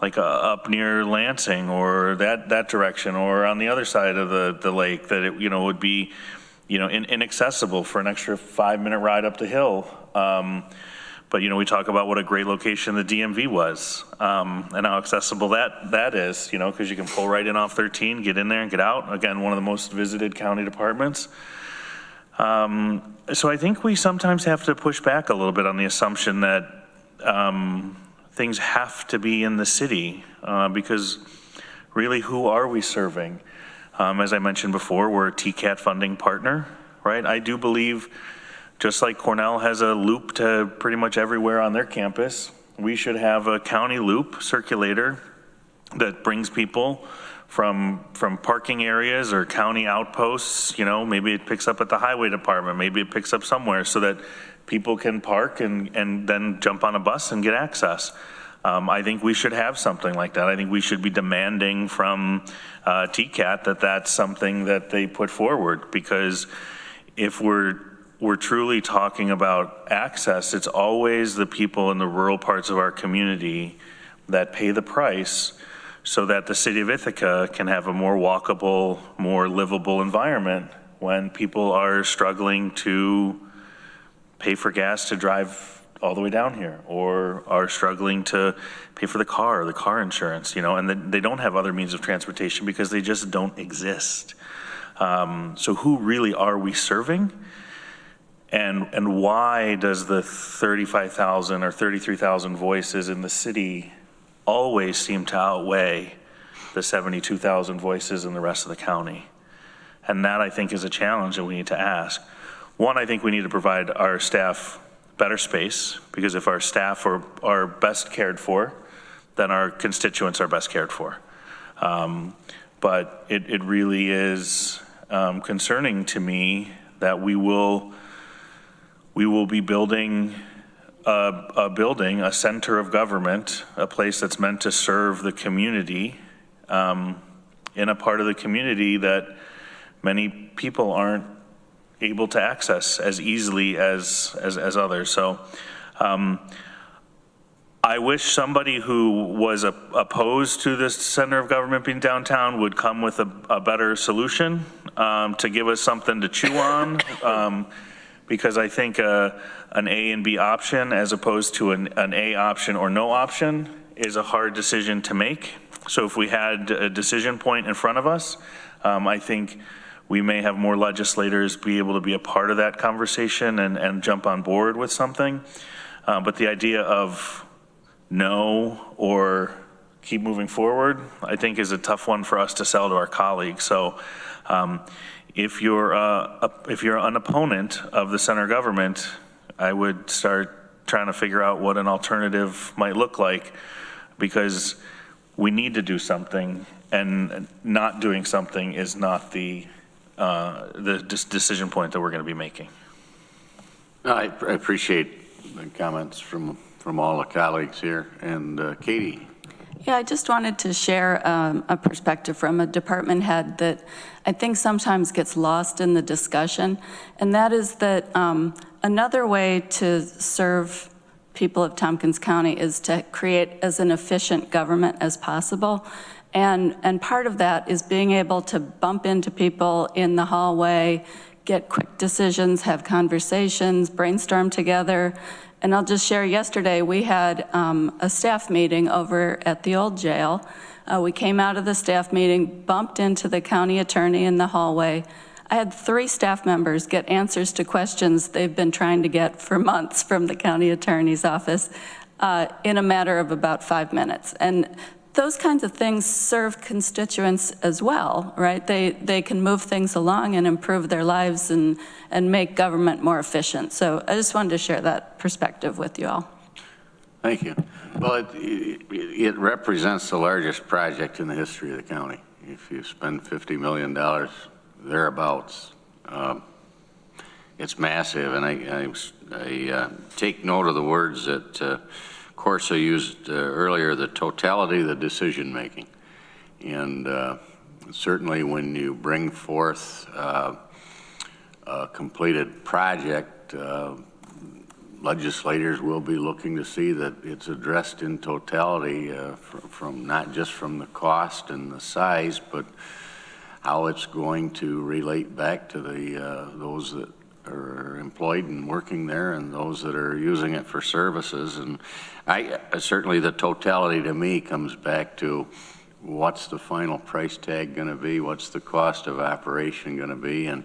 Speaker 11: like up near Lansing or that direction, or on the other side of the lake, that it, you know, would be, you know, inaccessible for an extra 5-minute ride up the hill. But, you know, we talk about what a great location the DMV was, and how accessible that is, you know, because you can pull right in off 13, get in there and get out. Again, one of the most visited county departments. So I think we sometimes have to push back a little bit on the assumption that things have to be in the city, because really, who are we serving? As I mentioned before, we're a TCAT funding partner, right? I do believe, just like Cornell has a loop to pretty much everywhere on their campus, we should have a county loop circulator that brings people from parking areas or county outposts. You know, maybe it picks up at the highway department, maybe it picks up somewhere, so that people can park and then jump on a bus and get access. I think we should have something like that. I think we should be demanding from TCAT that that's something that they put forward, because if we're truly talking about access, it's always the people in the rural parts of our community that pay the price, so that the city of Ithaca can have a more walkable, more livable environment when people are struggling to pay for gas to drive all the way down here, or are struggling to pay for the car insurance, you know, and they don't have other means of transportation because they just don't exist. So who really are we serving? And why does the 35,000 or 33,000 voices in the city always seem to outweigh the 72,000 voices in the rest of the county? And that, I think, is a challenge that we need to ask. One, I think we need to provide our staff better space, because if our staff are best cared for, then our constituents are best cared for. But it really is concerning to me that we will be building a building, a center of government, a place that's meant to serve the community, in a part of the community that many people aren't able to access as easily as others. So I wish somebody who was opposed to this center of government being downtown would come with a better solution to give us something to chew on, because I think an A and B option as opposed to an A option or no option is a hard decision to make. So if we had a decision point in front of us, I think we may have more legislators be able to be a part of that conversation and jump on board with something. But the idea of no or keep moving forward, I think is a tough one for us to sell to our colleagues. So if you're an opponent of the center government, I would start trying to figure out what an alternative might look like, because we need to do something, and not doing something is not the decision point that we're going to be making.
Speaker 2: I appreciate the comments from all the colleagues here. And Katie.
Speaker 13: Yeah, I just wanted to share a perspective from a department head that I think sometimes gets lost in the discussion, and that is that another way to serve people of Tompkins County is to create as an efficient government as possible. And part of that is being able to bump into people in the hallway, get quick decisions, have conversations, brainstorm together. And I'll just share, yesterday we had a staff meeting over at the old jail. We came out of the staff meeting, bumped into the county attorney in the hallway. I had 3 staff members get answers to questions they've been trying to get for months from the county attorney's office in a matter of about 5 minutes. And those kinds of things serve constituents as well, right? They can move things along and improve their lives and make government more efficient. So I just wanted to share that perspective with you all.
Speaker 2: Thank you. Well, it represents the largest project in the history of the county. If you spend $50 million thereabouts, it's massive. And I take note of the words that Corsa used earlier, the totality of the decision making. And certainly when you bring forth a completed project, legislators will be looking to see that it's addressed in totality, from not just from the cost and the size, but how it's going to relate back to the those that are employed and working there and those that are using it for services. And certainly the totality to me comes back to what's the final price tag going to be, what's the cost of operation going to be, and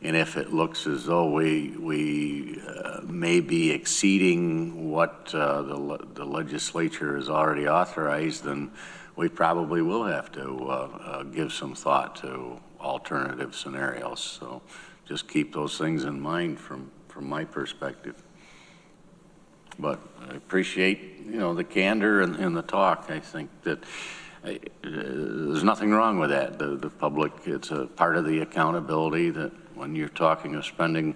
Speaker 2: if it looks as though we may be exceeding what the legislature has already authorized, then we probably will have to give some thought to alternative scenarios. So just keep those things in mind from my perspective. But I appreciate, the candor and the talk. I think that there's nothing wrong with that. The public, it's a part of the accountability that when you're talking of spending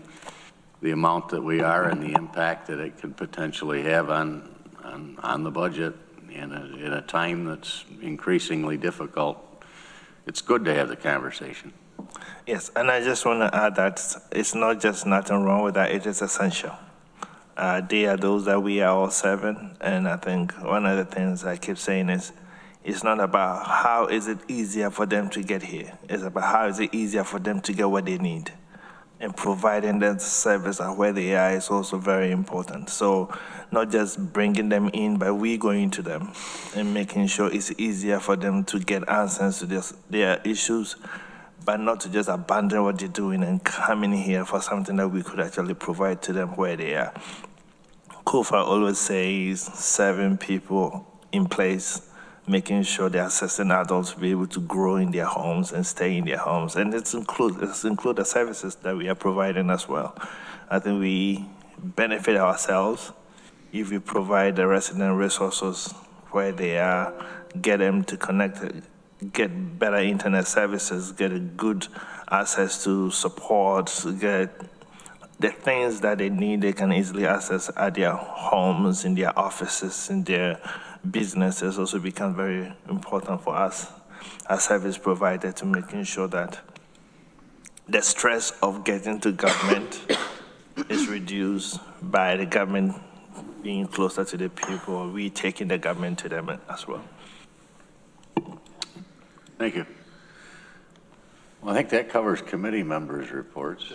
Speaker 2: the amount that we are and the impact that it could potentially have on the budget in a time that's increasingly difficult, it's good to have the conversation.
Speaker 7: Yes, and I just want to add that it's not just nothing wrong with that, it is essential. They are those that we are all serving, and I think one of the things I keep saying is, it's not about how is it easier for them to get here. It's about how is it easier for them to get what they need. And providing that service at where they are is also very important. So not just bringing them in, but we going to them and making sure it's easier for them to get answers to their issues, but not to just abandon what they're doing and come in here for something that we could actually provide to them where they are. Kofa always says serving people in place, making sure the assistant adults be able to grow in their homes and stay in their homes. And it's include the services that we are providing as well. I think we benefit ourselves if we provide the resident resources where they are, get them to connect, get better internet services, get a good access to support, get the things that they need, they can easily access at their homes, in their offices, in their businesses also become very important for us as service provider to making sure that the stress of getting to government is reduced by the government being closer to the people, we taking the government to them as well.
Speaker 2: Thank you. Well, I think that covers committee members' reports.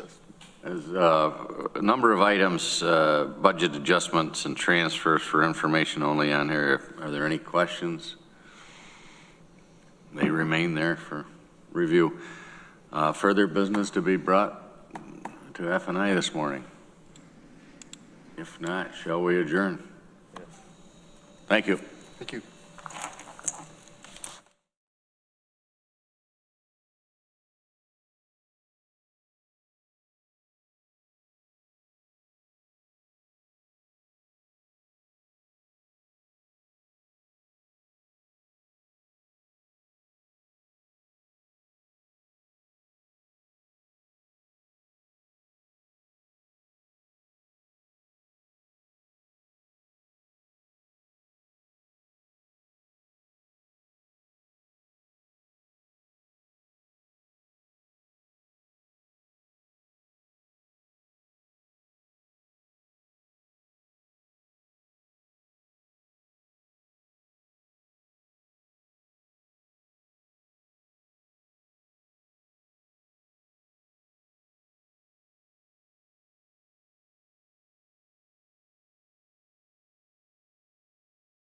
Speaker 2: There's a number of items, budget adjustments and transfers for information only on here. Are there any questions? They remain there for review. Further business to be brought to F&I this morning? If not, shall we adjourn? Thank you.
Speaker 1: Thank you.